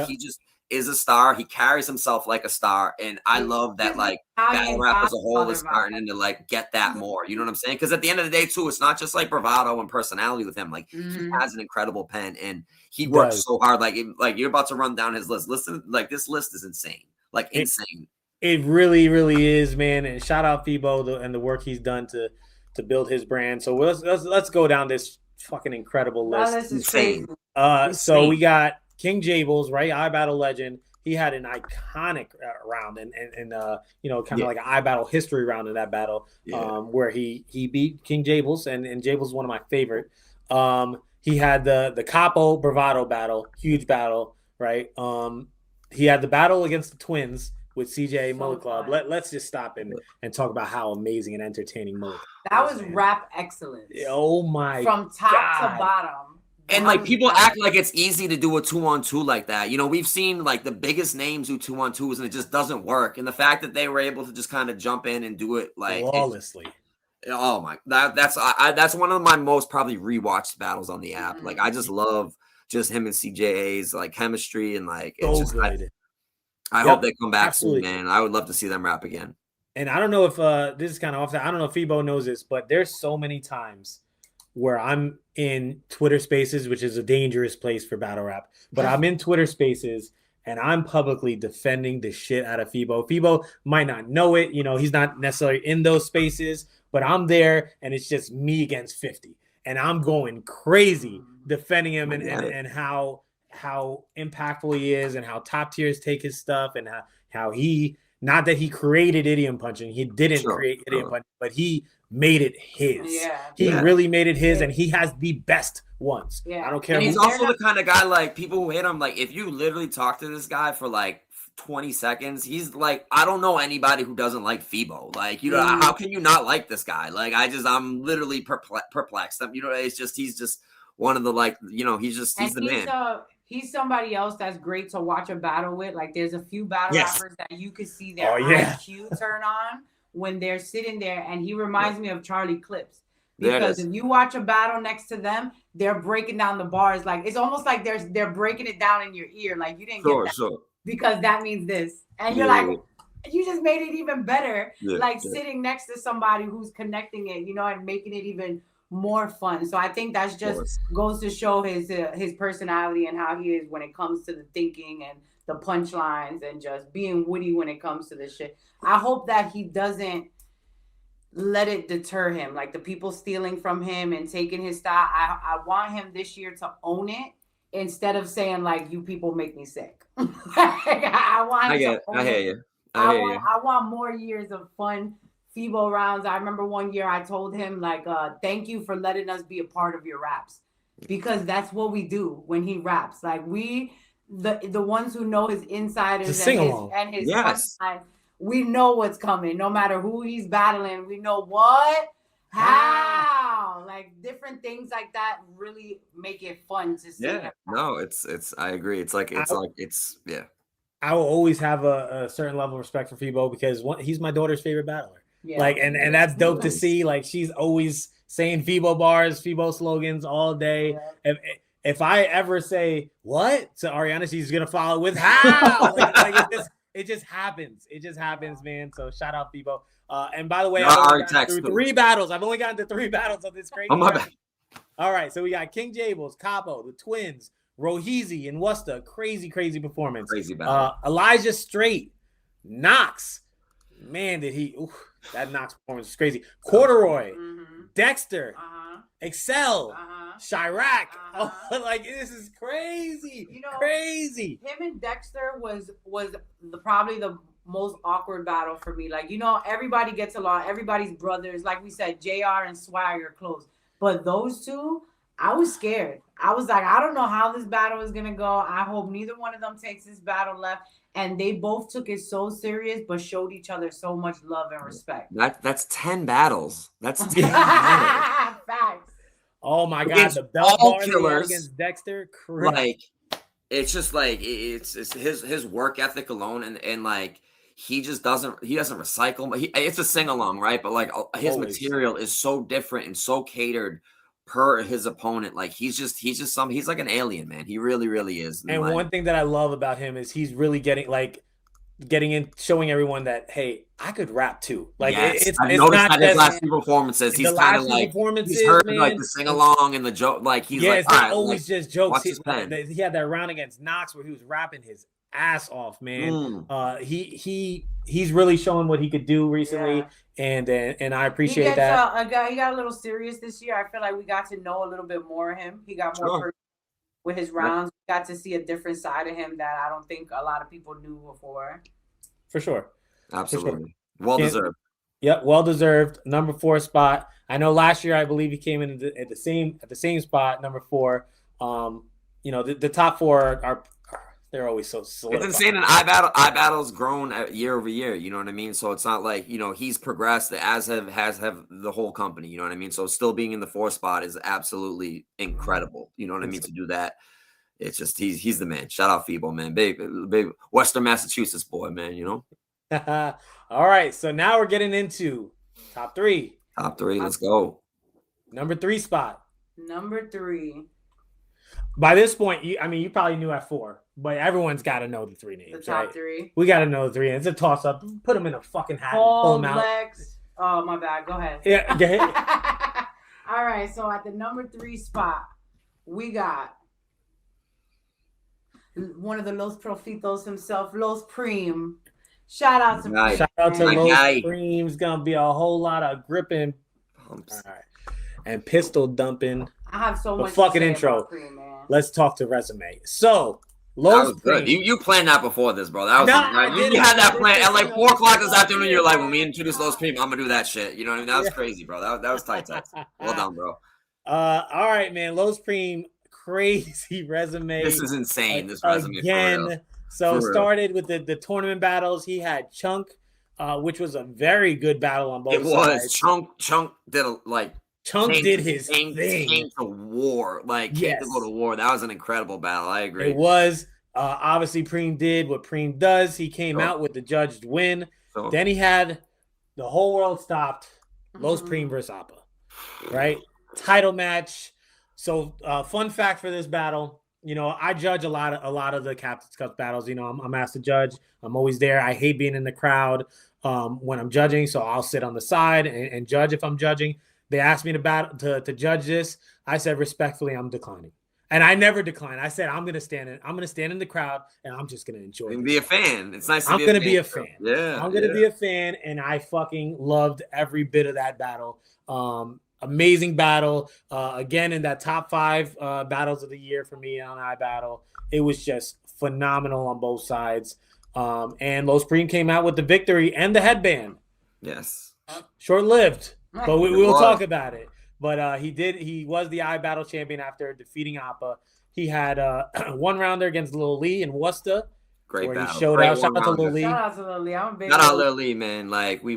is a star. He carries himself like a star, and I love that. Like battle rap as a whole is starting to like get that more. You know what I'm saying? Because at the end of the day, too, it's not just like bravado and personality with him. Like he has an incredible pen, and he works so hard. Like you're about to run down his list. Listen, like this list is insane. Like insane. It really, really is, man. And shout out Fibo and the work he's done to build his brand. So let's go down this fucking incredible list. This is insane. So we got King Jables, right? iBattle legend. He had an iconic round and kind of like an iBattle history round in that battle, where he beat King Jables, and Jables is one of my favorite. He had the Capo Bravado battle, huge battle, right? He had the battle against the Twins with CJ Mullet Club. Let's just stop and talk about how amazing and entertaining Mullet That was rap excellence. Oh my From top to bottom. And like people act like it's easy to do a 2-on-2 like that. We've seen like the biggest names do 2-on-2s and it just doesn't work. And the fact that they were able to just kind of jump in and do it like flawlessly. That's one of my most probably rewatched battles on the app. Like I just love just him and CJA's like chemistry and like it's just I hope they come back soon, man. I would love to see them rap again. And I don't know if this is kind of off. I don't know if Fibo knows this, but there's so many times where I'm in Twitter Spaces, which is a dangerous place for battle rap. But I'm in Twitter Spaces and I'm publicly defending the shit out of Fibo. Fibo might not know it. You know, he's not necessarily in those spaces, but I'm there and it's just me against 50. And I'm going crazy defending him and how impactful he is and how top tiers take his stuff and how he, not that he created idiom punching. He didn't create idiom punching, but he made it his. He really made it his, and he has the best ones. I don't care. And he's also the kind of guy, like, people who hate him, like, if you literally talk to this guy for like 20 seconds, he's like, I don't know anybody who doesn't like Fibo. Like, you know, how can you not like this guy? Like, I'm literally perplexed. You know, he's just one of the, like, you know, he's the man. He's somebody else that's great to watch a battle with. Like, there's a few battle rappers that you can see their IQ turn on when they're sitting there, and he reminds me of Charlie Clips. Because if you watch a battle next to them, they're breaking down the bars. Like, it's almost like they're breaking it down in your ear. Like, you didn't get that because that means this. And you're like, you just made it even better. Sitting next to somebody who's connecting it, you know, and making it even more fun. So I think that's just goes to show his personality and how he is when it comes to the thinking and the punchlines and just being witty when it comes to this shit. I hope that he doesn't let it deter him, like the people stealing from him and taking his style. I want him this year to own it instead of saying, like, you people make me sick. I want him to own it. I want more years of fun Fibo rounds. I remember one year I told him, like, thank you for letting us be a part of your raps, because that's what we do when he raps. Like, we the ones who know his insiders and his punchline, we know what's coming. No matter who he's battling, we know how. Like, different things like that really make it fun to see. No, it's I agree. It's I will always have a certain level of respect for Fibo because he's my daughter's favorite battler. Like, and that's dope to see. Like, she's always saying Fibo bars, Fibo slogans all day. If I ever say what to Ariana, she's gonna follow with how. It just happens. It just happens, man. So shout out Fibo. And by the way, I've only gotten through 3 battles. I've only gotten to 3 battles of this crazy. Oh, my bad. All right, so we got King Jables, Capo, the Twins, Rohizi, and WOOSTA. Crazy performance. Crazy battle. Elijah Straight, Knox. Man, did he? That Knox performance is crazy. Corduroy, Dexter, Excel, Chirac. Like, this is crazy. You know, crazy. Him and Dexter was probably the most awkward battle for me. Like, you know, everybody gets along. Everybody's brothers. Like we said, JR and Swag are close. But those two, I was scared. I was like, I don't know how this battle is going to go. I hope neither one of them takes this battle left. And they both took it so serious, but showed each other so much love and respect. That's 10 battles. That's 10 battles. Facts. Oh my God, the belt bar against Dexter. Like, it's just like it's his work ethic alone, and like he doesn't recycle. It's a sing along, right? But like his material is so different and so catered per his opponent. Like he's like an alien, man. He really is. And one thing that I love about him is he's really getting in, showing everyone that, hey, I could rap too. Like, it's noticed not his last few performances. He's kind of like he's heard like the sing along and the joke. Like he's it's not always just jokes. He had that round against Knox where he was rapping his ass off, man. He's really showing what he could do recently, and I appreciate that. He got a little serious this year. I feel like we got to know a little bit more of him. He got more with his rounds. We got to see a different side of him that I don't think a lot of people knew before. For sure. Absolutely. Well deserved. Yep, well deserved. Number 4 spot. I know last year I believe he came in at the same spot, number 4. You know, the top 4 are they're always so solidified. It's insane, and iBattle's grown year over year. You know what I mean? So it's not like, you know, he's progressed has the whole company. You know what I mean? So still being in the 4th spot is absolutely incredible. You know what I mean? To do that, it's just he's the man. Shout out Fibo, man, big Western Massachusetts boy, man. You know. All right, so now we're getting into top 3. Let's go. Number 3 spot. Number 3. By this point, you probably knew at 4. but everyone's got to know the three names. The top right? three. We got to know the three names. It's a toss up. Put them in a fucking hat. Paul, and pull them out. Lex. Oh, my bad. Go ahead. Yeah, go ahead. All right. So at the number 3 spot, we got one of the Los Profitos himself, Los Prim. Shout out to Nice. Shout out to My Los guy. Prim's. Gonna be a whole lot of gripping. Pumps. All right. And pistol dumping. I have so The much fucking to say intro. about Prim, man. Let's talk to resume. So, That Los was good. Prim. You planned that before this, bro. That was Nah, I you didn't. had that I plan didn't. at like 4 o'clock this afternoon. You're like, when we introduce Los Prim, I'm gonna do that shit. You know what I mean? That was crazy, bro. That was tight. Well done, bro. All right, man. Los Prim, crazy resume. This is insane. This resume again. for real. So For real. started with the tournament battles. He had Chunk, which was a very good battle on both It sides. was Chunk did Chunk came- did his came thing. to war, came Yes. to go to war. That was an incredible battle. I agree. It was obviously Preem did what Preem does. He came Sure. out with the judged win. So, Then he had the whole world stopped. Los Mhm. Preem versus Oppa, right? Title match. So fun fact for this battle, I judge a lot of the Captain's Cup battles. I'm asked to judge. I'm always there. I hate being in the crowd when I'm judging, so I'll sit on the side and judge if I'm judging. They asked me to judge this. I said respectfully, I'm declining, and I never decline. I said I'm gonna stand in the crowd, and I'm just gonna enjoy. you can be a fan. It's nice. I'm gonna be a fan. Yeah, I'm gonna be a fan, and I fucking loved every bit of that battle. Amazing battle. Again, in that top 5 battles of the year for me on iBattle. It was just phenomenal on both sides. And Los Preem came out with the victory and the headband. Yes. Short-lived, but we It will was. talk about it. But he was the iBattle champion after defeating Oppa. He had one rounder against Lil Lee in WOOSTA, Great where battle. he showed Great out. Shout out to one-rounder. Lil Lee. Shout out to Lil Lee. I'm a big Shout out Lil Lil Lee, man. Like we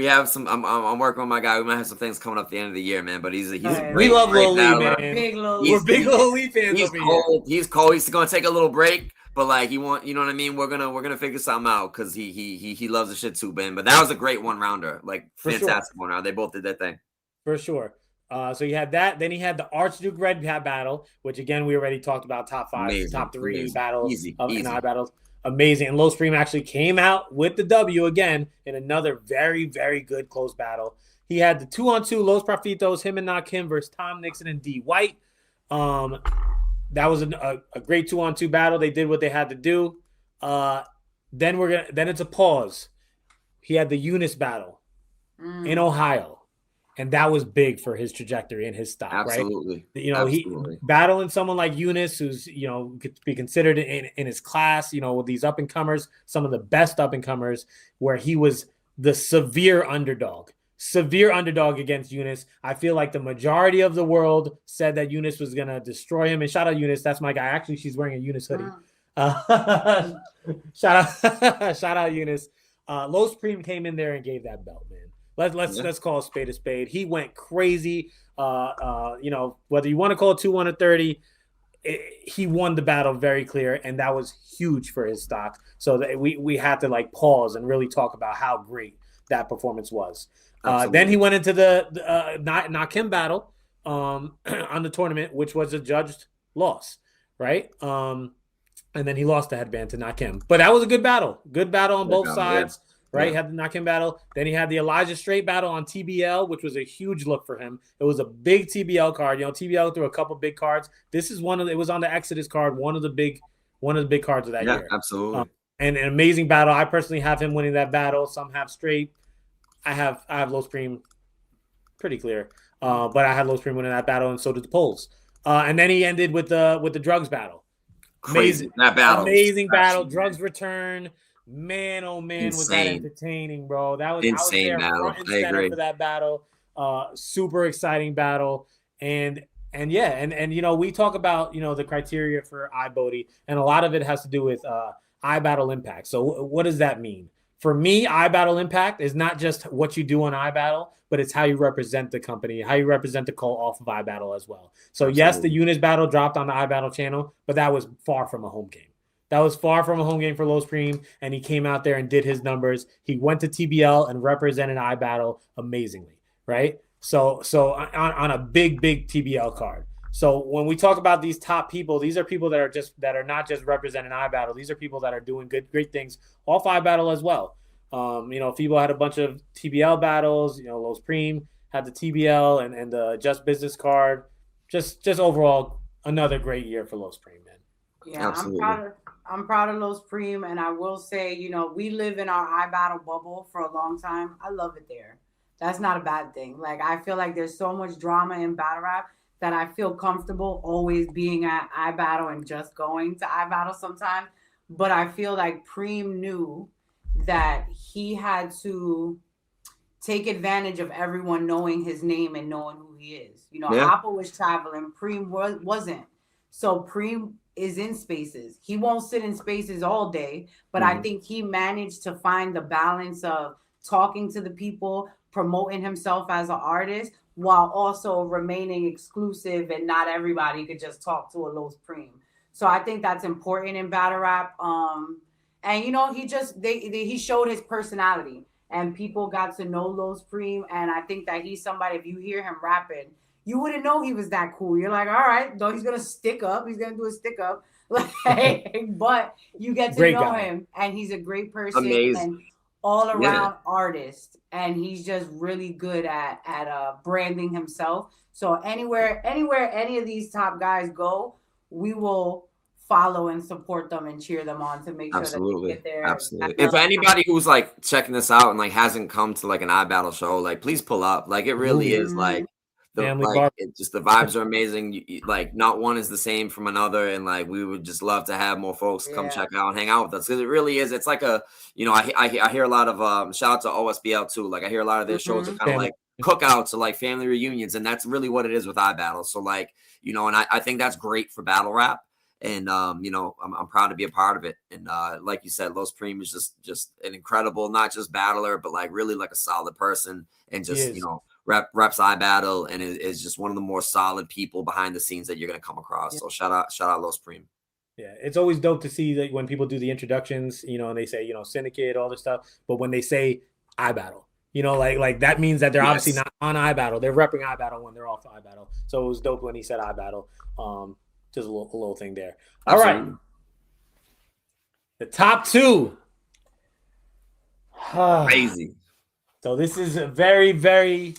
have some. I'm working with my guy. We might have some things coming up at the end of the year, man. But he's a Hey, We great, love great Lil Lee, battler. man. Big Lil We're Lee. big Lil Lee fans He's over here. cold. He's cold. He's gonna take a little break, but like you know what I mean. We're gonna figure something out because he loves the shit too, man. But that was a great 1-rounder, like For sure. fantastic 1-rounder. They both did their thing. For sure. So you had that. Then he had the Archduke Red Hat battle, which again we already talked about. Top 5, Amazing, top 3 amazing. battles Easy, in easy. iBattles. Amazing. And Los Preem actually came out with the W again in another very, very good close battle. He had the 2-on-2 Los Profitos, him and Nakim versus Tom Nixon and D White. That was a great 2-on-2 battle. They did what they had to do. Then it's a pause. He had the Eunice battle in Ohio. And that was big for his trajectory and his stock, Absolutely. right? Absolutely. He battling someone like Eunice, who's could be considered in his class, with these up and comers, some of the best up and comers, where he was the severe underdog against Eunice. I feel like the majority of the world said that Eunice was gonna destroy him. And shout out Eunice, that's my guy. Actually, she's wearing a Eunice hoodie. Shout out Eunice. Los Preem came in there and gave that belt, man. Let's call a spade a spade. He went crazy. Whether you want to call it 2-1 or 30, he won the battle very clear, and that was huge for his stock. So that we had to pause and really talk about how great that performance was. Then he went into the Nakim battle on the tournament, which was a judged loss, right? And then he lost the headband to Nakim. But that was a good battle. Good battle on both sides. Yeah. Right, he had the Nakim battle. Then he had the Elijah Straight battle on TBL, which was a huge look for him. It was a big TBL card. TBL threw a couple big cards. This is it was on the Exodus card, one of the big cards of that year. Yeah, absolutely. And an amazing battle. I personally have him winning that battle. Some have Straight. I have Los Preem pretty clear. But I had Los Preem winning that battle, and so did the polls. And then he ended with the drugs battle. Crazy. That battle. Amazing battle. Drugs return. Man, oh man, was that entertaining, bro? That was insane I was there battle. front and I center agree. for that battle. Super exciting battle, and we talk about the criteria for iBOTY, and a lot of it has to do with iBattle impact. So what does that mean? For me, iBattle impact is not just what you do on iBattle, but it's how you represent the company, how you represent the call off of iBattle as well. So yes, the Eunice battle dropped on the iBattle channel, but that was far from a home game. That was far from a home game for Los Preem, and he came out there and did his numbers. He went to TBL and represented iBattle amazingly, right? So on a big TBL card. So when we talk about these top people, these are people that are not just representing iBattle. These are people that are doing great things off iBattle as well. Fibo had a bunch of TBL battles. Los Preem had the TBL and the Just Business card. Just overall, another great year for Los Preem, man. Yeah, absolutely. I'm proud of Los Preem, and I will say, we live in our iBattle bubble for a long time. I love it there. That's not a bad thing. Like, I feel like there's so much drama in battle rap that I feel comfortable always being at iBattle and just going to iBattle sometimes. But I feel like Preem knew that he had to take advantage of everyone knowing his name and knowing who he is. Oppa was traveling, Preem wasn't. So Preem is in spaces. He won't sit in spaces all day, but I think he managed to find the balance of talking to the people, promoting himself as an artist, while also remaining exclusive and not everybody could just talk to a Los Preem. So I think that's important in battle rap. And he showed his personality, and people got to know Los Preem. And I think that he's somebody, if you hear him rapping, you wouldn't know he was that cool. You're like, all right, though he's gonna stick up. He's gonna do a stick up, but you get to know him, and he's a great person. Amazing. And all around artist, and he's just really good at branding himself. So anywhere any of these top guys go, we will follow and support them and cheer them on to make sure that they get there. Absolutely. If anybody who's like checking this out and like hasn't come to like an iBattle show, like please pull up. Like it really is like the vibes are amazing. Like not one is the same from another, and like we would just love to have more folks come check out and hang out with us, because it really is. It's like a I hear a lot of shout out to OSBL too. Like I hear a lot of their shows are kind of like cookouts or like family reunions, and that's really what it is with iBattle. So like and I think that's great for battle rap. And I'm proud to be a part of it. And like you said, Los Preem is just an incredible, not just battler, but like really like a solid person, and just reps iBattle, and is just one of the more solid people behind the scenes that you're gonna come across. So shout out Los Preem. Yeah, it's always dope to see that when people do the introductions, and they say Syndicate, all this stuff, but when they say iBattle, like that means that they're obviously not on iBattle. They're repping iBattle when they're off iBattle. So it was dope when he said iBattle. Just a little thing there. All right. The top two. Crazy. So this is a very, very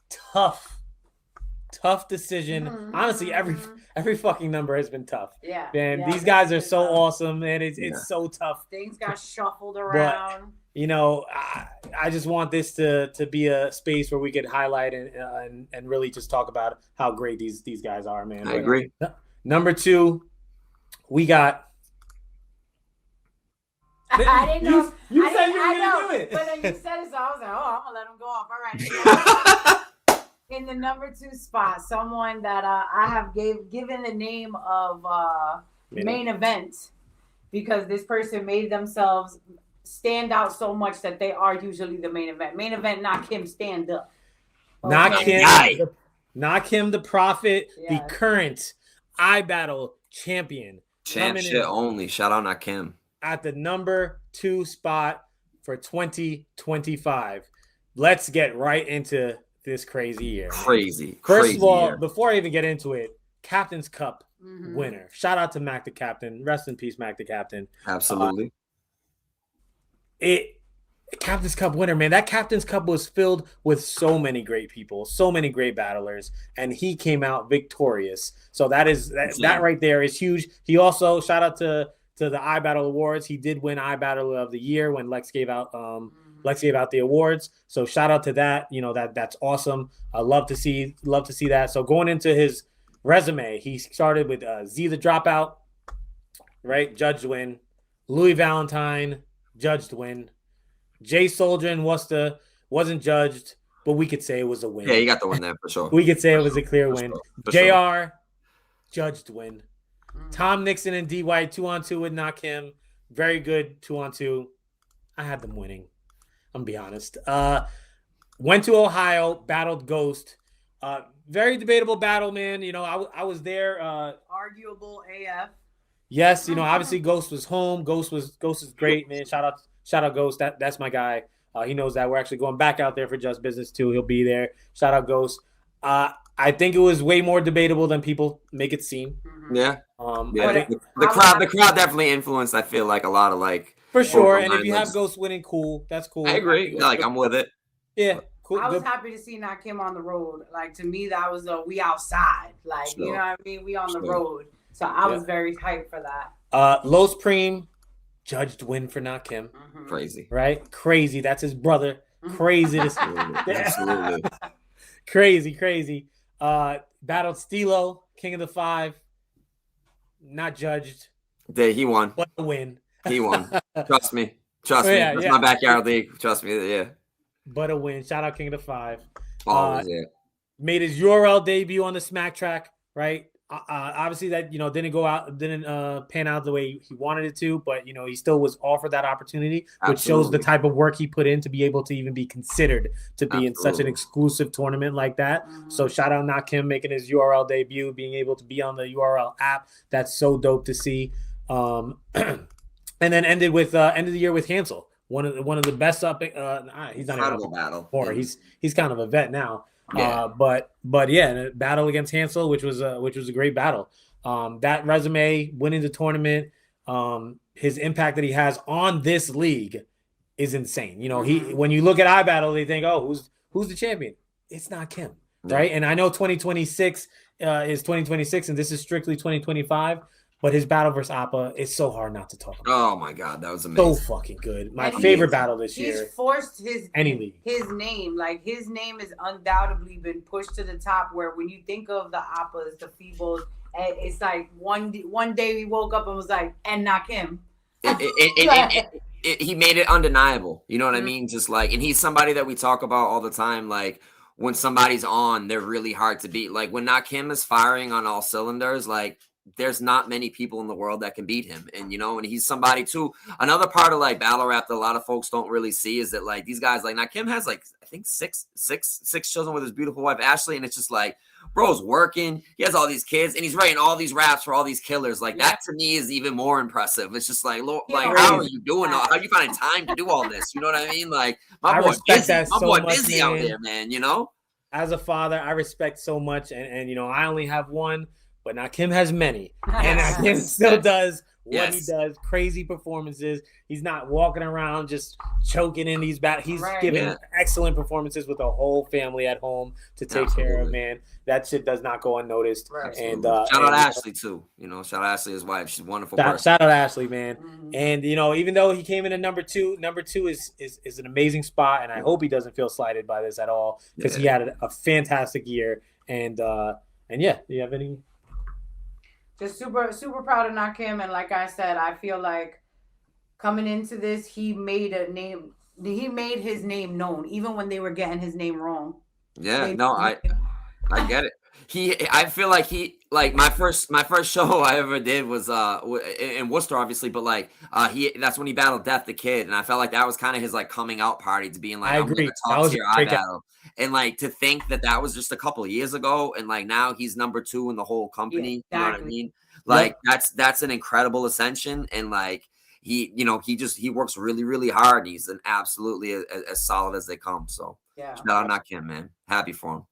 tough decision. Honestly, every fucking number has been tough. Yeah. Man, these guys are so awesome, and it's so tough. Things got shuffled around. But, I just want this to be a space where we could highlight and really just talk about how great these guys are, man. I agree. Number two, we got. I didn't know. You said you were going to do it. But then you said it, so I was like, I'm going to let him go off. All right. In the number two spot, someone that I have given the name of main event, because this person made themselves stand out so much that they are usually the main event. Main event, Knock Him, stand up. Okay. Knock Him, the Prophet, the current iBattle champion. Champ shit only. Shout out Nakim. At the number 2 spot for 2025. Let's get right into this crazy year. First of all, before I even get into it, Captain's Cup winner. Shout out to Mac the Captain. Rest in peace, Mac the Captain. Absolutely. Captain's Cup winner, man. That Captain's Cup was filled with so many great people, so many great battlers, and he came out victorious. So that right there is huge. He also, shout out to the iBattle Awards. He did win iBattle of the Year when Lex gave out the awards. So shout out to that. That's awesome. I love to see that. So going into his resume, he started with Z the Dropout, right? Judged win. Louis Valentine, judged win. Jay Soldier and WOOSTA wasn't judged, but we could say it was a win. Yeah, you got the win there for sure. We could say it was a clear win. JR, judged win. Tom Nixon and D White 2-on-2 with Knock Him. Very good 2-on-2. I had them winning. I'm gonna be honest. Went to Ohio, battled Ghost. Very debatable battle, man. I was there. Arguable AF. Yes, obviously Ghost was home. Ghost is great, man. Shout out Ghost. That's my guy. He knows that we're actually going back out there for Just Business too. He'll be there. Shout out Ghost. I think it was way more debatable than people make it seem. Yeah. I think The crowd definitely influenced, I feel like, a lot of like for sure. And if you have Ghost winning, cool. That's cool. I agree. Like I'm with it. Yeah. Cool. I was happy to see not Kim on the road. Like to me, that was we outside. Like you know what I mean? We on the road. So I was very hyped for that. Los Preem judged win for not Kim. Crazy. Right? Crazy. That's his brother. Crazy to see. Absolutely. Crazy. Battled Stilo, King of the Five. Not judged. He won. What a win. He won. Trust me. That's my backyard league. Trust me. Yeah. But a win. Shout out King of the Five. Always, made his URL debut on the Smack track, right? Obviously that didn't pan out the way he wanted it to, but he still was offered that opportunity, which shows the type of work he put in to be able to even be considered to be in such an exclusive tournament like that. So shout out Not Kim making his URL debut, being able to be on the URL app. That's so dope to see. And then ended the year with Hansel, one of the best up. He's not incredible battle. Or he's kind of a vet now. Yeah. But a battle against Hansel, which was a great battle. That resume, winning the tournament, his impact that he has on this league is insane. When you look at iBattle, they think, oh, who's the champion? It's not Kim, right? And I know 2026 is 2026, and this is strictly 2025. But his battle versus Oppa is so hard not to talk about. Oh my God, that was amazing. So fucking good. My favorite battle this year. He's forced his league. His name, like his name has undoubtedly been pushed to the top. Where when you think of the Oppas, the Fibos, it's like one day we woke up and was like, and not him. He made it undeniable. You know what I mean? Just like, and he's somebody that we talk about all the time. Like when somebody's on, they're really hard to beat. Like when Not Kim is firing on all cylinders, like. There's not many people in the world that can beat him. And, and he's somebody too. Another part of like battle rap that a lot of folks don't really see is that like these guys, like now Kim has like, I think six children with his beautiful wife, Ashley. And it's just like, bro's working. He has all these kids and he's writing all these raps for all these killers. Like that to me is even more impressive. It's just like, how are you doing? How are you finding time to do all this? You know what I mean? Like my boy busy out there, man, As a father, I respect so much. And I only have one. But now Kim has many, and now Kim still does what he does. Crazy performances. He's not walking around just choking in these battles. He's giving excellent performances with a whole family at home to take care of. Man, that shit does not go unnoticed. Right. And shout out Ashley too. Shout out Ashley, his wife. She's a wonderful person. Shout out Ashley, man. And even though he came in at number two is an amazing spot, and I hope he doesn't feel slighted by this at all because he had a fantastic year. And do you have any? Just super, super proud of Not Kim. And like I said, I feel like coming into this, he made his name known, even when they were getting his name wrong. Yeah, I get it. I feel like my first show I ever did was in Worcester, obviously, but like that's when he battled Death the Kid, and I felt like that was kind of his like coming out party to being like, I agree. Top tier battle. And like to think that was just a couple of years ago, and like now he's number 2 in the whole company. Yeah, exactly. You know what I mean? Like that's an incredible ascension, and like he works really, really hard. And he's absolutely as solid as they come. So shout out Not Kim, man. Happy for him.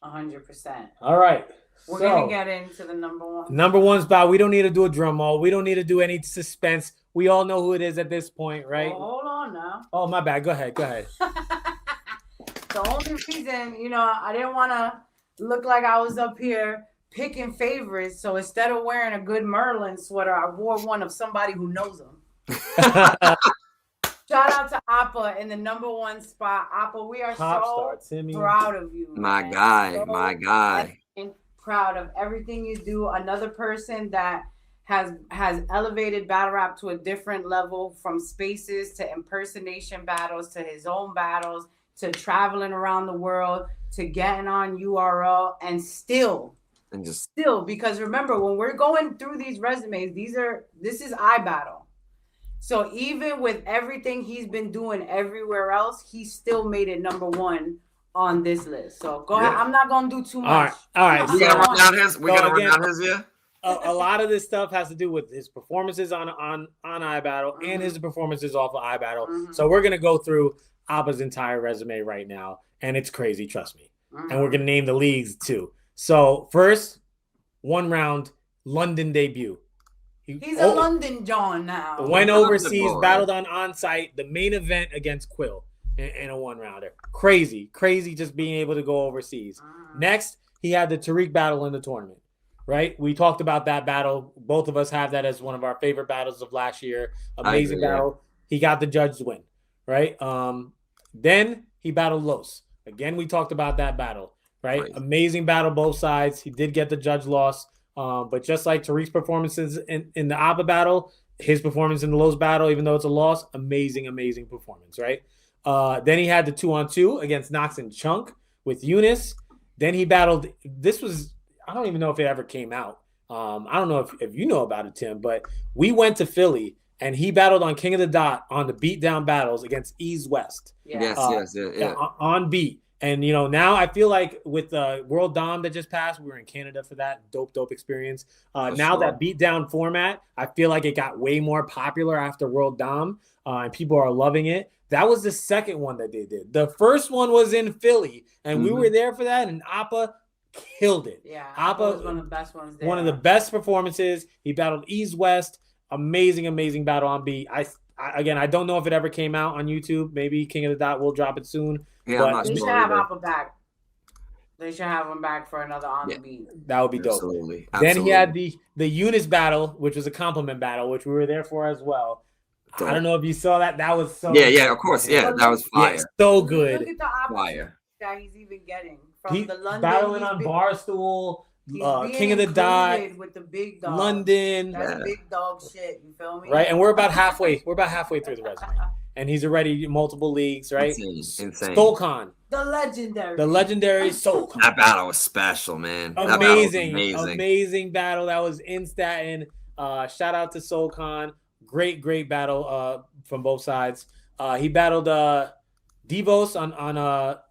100%. All right. We're gonna get into the number one. Number one spot. We don't need to do a drum roll. We don't need to do any suspense. We all know who it is at this point, right? Well, hold on now. Oh, my bad. Go ahead. The only reason, I didn't want to look like I was up here picking favorites. So instead of wearing a good Merlin sweater, I wore one of somebody who knows them. Shout out to Oppa in the number 1 spot. Oppa, we are proud of you. My guy. Proud of everything you do. Another person that has elevated battle rap to a different level, from spaces to impersonation battles to his own battles to traveling around the world to getting on URL and still because remember, when we're going through these resumes, this is iBattle. So even with everything he's been doing everywhere else, he still made it number 1 on this list. So go ahead. I'm not gonna do too much. All right. We gotta run down his. Yeah. A lot of this stuff has to do with his performances on iBattle and his performances off of iBattle. So we're gonna go through Oppa's entire resume right now, and it's crazy. Trust me. And we're gonna name the leagues too. So first, 1 round London debut. He's a London John now. Went overseas, battled on site, the main event against Quill in a 1-rounder. Crazy just being able to go overseas. Next, he had the Tariq battle in the tournament, right? We talked about that battle. Both of us have that as one of our favorite battles of last year. Amazing battle. Yeah. He got the judge's win, right? Then he battled Los. Again, we talked about that battle, right? Amazing battle, both sides. He did get the judge loss. But just like Tariq's performances in the Oppa battle, his performance in the Los battle, even though it's a loss, amazing performance, right? Then he had the 2-on-2 against Knox and Chunk with Eunice. Then he battled, I don't even know if it ever came out. I don't know if you know about it, Tim, but we went to Philly and he battled on King of the Dot on the beatdown battles against Ease West. Yes. On beat. And, now I feel like with the World Dom that just passed, we were in Canada for that dope experience. Now that beatdown format, I feel like it got way more popular after World Dom, and people are loving it. That was the second one that they did. The first one was in Philly, and we were there for that, and Oppa killed it. Yeah, Oppa was one of the best ones there. One of the best performances. He battled Ease West. Amazing battle on beat. I don't know if it ever came out on YouTube. Maybe King of the Dot will drop it soon. Yeah, they should have Oppa back. They should have him back for another on the beat. That would be dope. Absolutely. Then he had the Eunice battle, which was a compliment battle, which we were there for as well. Dope. I don't know if you saw that. That was so good. Of course. Yeah, that was fire. Yeah, so good. Look at the opportunity that he's even getting from the London. Battling on Barstool. King of the Dot with the big dog. London. That's big dog shit. You feel me? Right, and we're about halfway. We're about halfway through the resume, and he's already multiple leagues. Right, insane. SoulCon, the legendary SoulCon. That battle was special, man. Amazing battle. That was in Staten. Shout out to SoulCon. Great battle from both sides. He battled Devos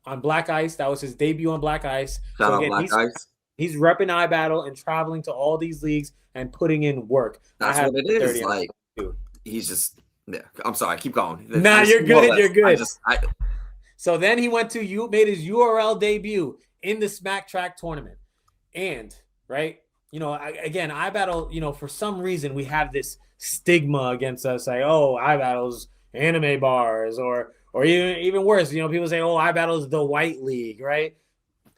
on Black Ice. That was his debut on Black Ice. Shout out Black Ice. He's repping iBattle and traveling to all these leagues and putting in work. That's what it is. Like, he's just. Yeah, I'm sorry. Keep going. Nah, you're good. You're good. So then he made his URL debut in the Smack Track tournament, and iBattle. For some reason we have this stigma against us, like, oh, iBattle's anime bars, or even worse. People say, oh, iBattle is the white league, right?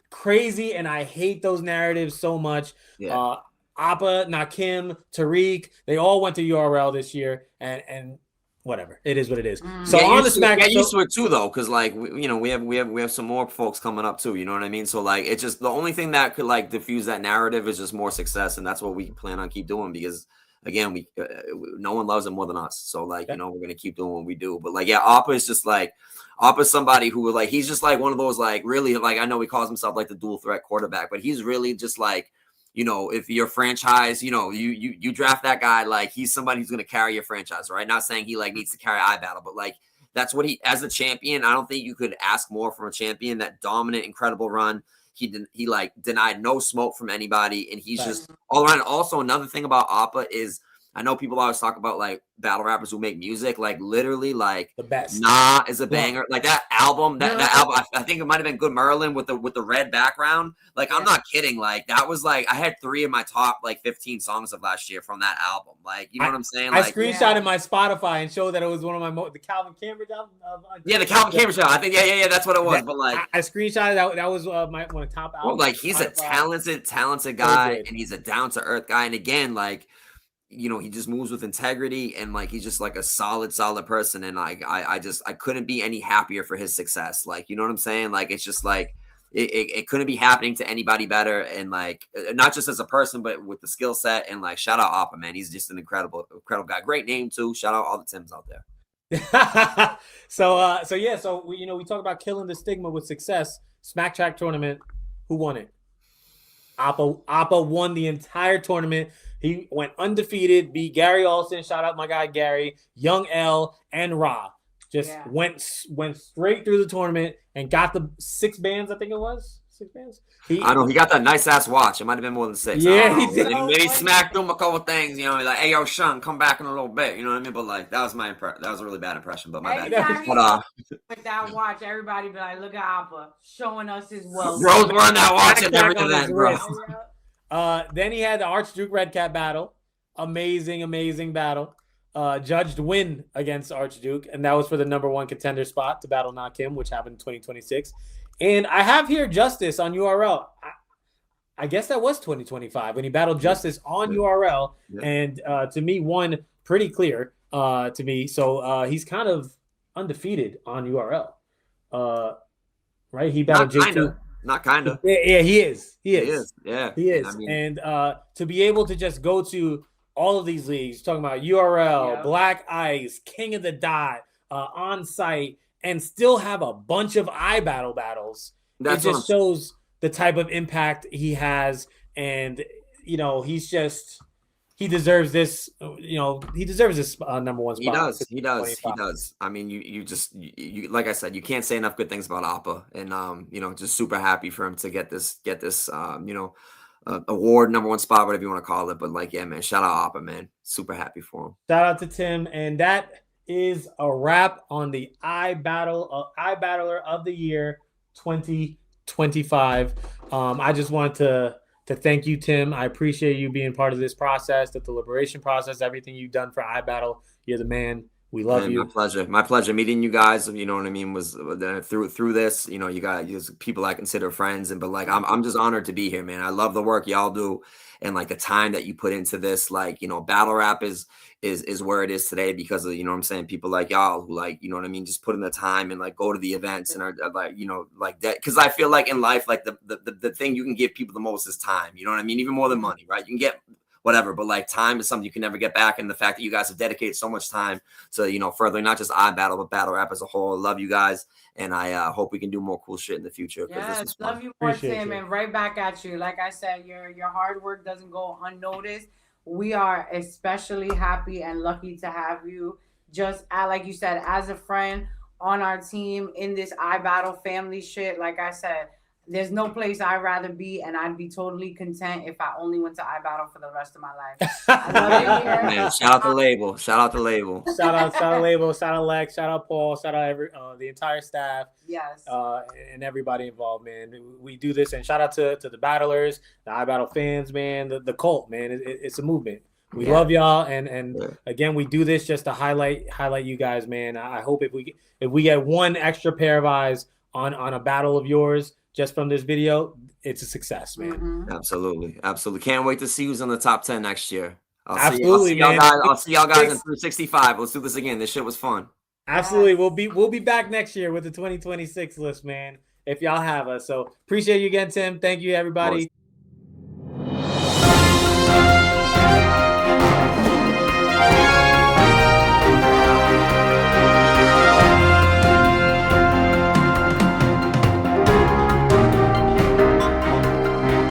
Crazy, and I hate those narratives so much. Oppa, Nakim, Tariq, they all went to URL this year, and whatever, it is what it is. So on the Smack, get used to it too, though, because like we have some more folks coming up too. You know what I mean? So like, it's just the only thing that could like diffuse that narrative is just more success, and that's what we plan on keep doing because. Again, we no one loves it more than us. So like, we're gonna keep doing what we do. But like, Oppa is just like Oppa's somebody who like he's just like one of those like really like I know he calls himself like the dual threat quarterback, but he's really just like if your franchise, you draft that guy, like he's somebody who's gonna carry your franchise, right? Not saying he like needs to carry iBattle, but like that's what he as a champion. I don't think you could ask more from a champion. That dominant, incredible run. He like denied no smoke from anybody, and he's just all around. Also, another thing about Oppa is I know people always talk about like battle rappers who make music, like literally like the best. Nah is a banger. Like that album, that album, I think it might have been Good Merlin with the red background. Like I'm not kidding. Like that was like I had 3 of my top like 15 songs of last year from that album. Like you know what I'm saying? Like, I screenshotted my Spotify and showed that it was one of my the Calvin Cambridge album. The Calvin Cambridge album. I think yeah, that's what it was. But like I screenshotted that was my one of the top albums. Well, like he's Spotify. a talented guy, and he's a down to earth guy. And again, like. He just moves with integrity and like he's just like a solid person. And like I couldn't be any happier for his success. Like, you know what I'm saying? Like it's just like it couldn't be happening to anybody better. And like not just as a person, but with the skill set. And like shout out Oppa, man. He's just an incredible guy. Great name too. Shout out all the Tims out there. So we talk about killing the stigma with success. Smack Track tournament. Who won it? Oppa won the entire tournament. He went undefeated, beat Gary Alston. Shout out my guy Gary, Young L, and Ra. Went straight through the tournament and got the 6 bands. I think it was 6 bands. I know he got that nice ass watch. It might have been more than 6. Yeah, he did. Maybe he smacked him a couple things. You know, like, hey yo, Sean, come back in a little bit. You know what I mean? But like, that was my impression. That was a really bad impression. But my bad. But, with that watch, everybody be like, look at Oppa showing us his wealth. Bro's wearing that watch at every event, bro. Then he had the Archduke Red Cap battle. Amazing battle. Judged win against Archduke, and that was for the #1 contender spot to battle Nakim, which happened in 2026. And I have here Justice on URL. I guess that was 2025 when he battled Justice on URL, and to me, won pretty clear to me. So he's kind of undefeated on URL, right? He battled J2. Not kind of. Yeah, he is. He is. Yeah, he is. I mean, and to be able to just go to all of these leagues, talking about URL, Black Ice, King of the Dot, on site, and still have a bunch of iBattle battles. It just shows the type of impact he has, and he deserves this. He deserves this #1 spot. He does. I mean, you like I said, you can't say enough good things about Oppa, and just super happy for him to get this award, #1 spot, whatever you want to call it. But like, yeah, man, shout out Oppa, man. Super happy for him. Shout out to Tim, and that is a wrap on the iBattler of the Year 2025. I just wanted to thank you, Tim. I appreciate you being part of this process, the deliberation process, everything you've done for iBattle. You're the man. We love you. My pleasure meeting you guys. You know what I mean? Was through this, you guys, people I consider friends, but like, I'm just honored to be here, man. I love the work y'all do, and like the time that you put into this. Like, battle rap is where it is today because of, what I'm saying, people like y'all who, like, you know what I mean, just put in the time and like go to the events and are like, like that. Because I feel like in life, like the thing you can give people the most is time. You know what I mean? Even more than money, right? You can get whatever, but like time is something you can never get back. And the fact that you guys have dedicated so much time to, furthering not just iBattle, but battle rap as a whole. I love you guys. And I hope we can do more cool shit in the future. Yes, love you more, Tim, and right back at you. Like I said, your hard work doesn't go unnoticed. We are especially happy and lucky to have you, just like you said, as a friend on our team in this iBattle family shit. Like I said, there's no place I'd rather be, and I'd be totally content if I only went to iBattle for the rest of my life. I love you here. Man, shout out the label. Shout out label. Shout out Lex. Shout out Paul. Shout out the entire staff. Yes. And everybody involved, man. We do this, and shout out to the battlers, the iBattle fans, man. The cult, man. It's a movement. We love y'all, and again, we do this just to highlight you guys, man. I hope if we get one extra pair of eyes on a battle of yours just from this video, it's a success, man. Mm-hmm. Absolutely. Can't wait to see who's in the top 10 next year. I'll see y'all guys in 365. Let's do this again. This shit was fun. Absolutely. We'll be back next year with the 2026 list, man, if y'all have us. So appreciate you again, Tim. Thank you, everybody.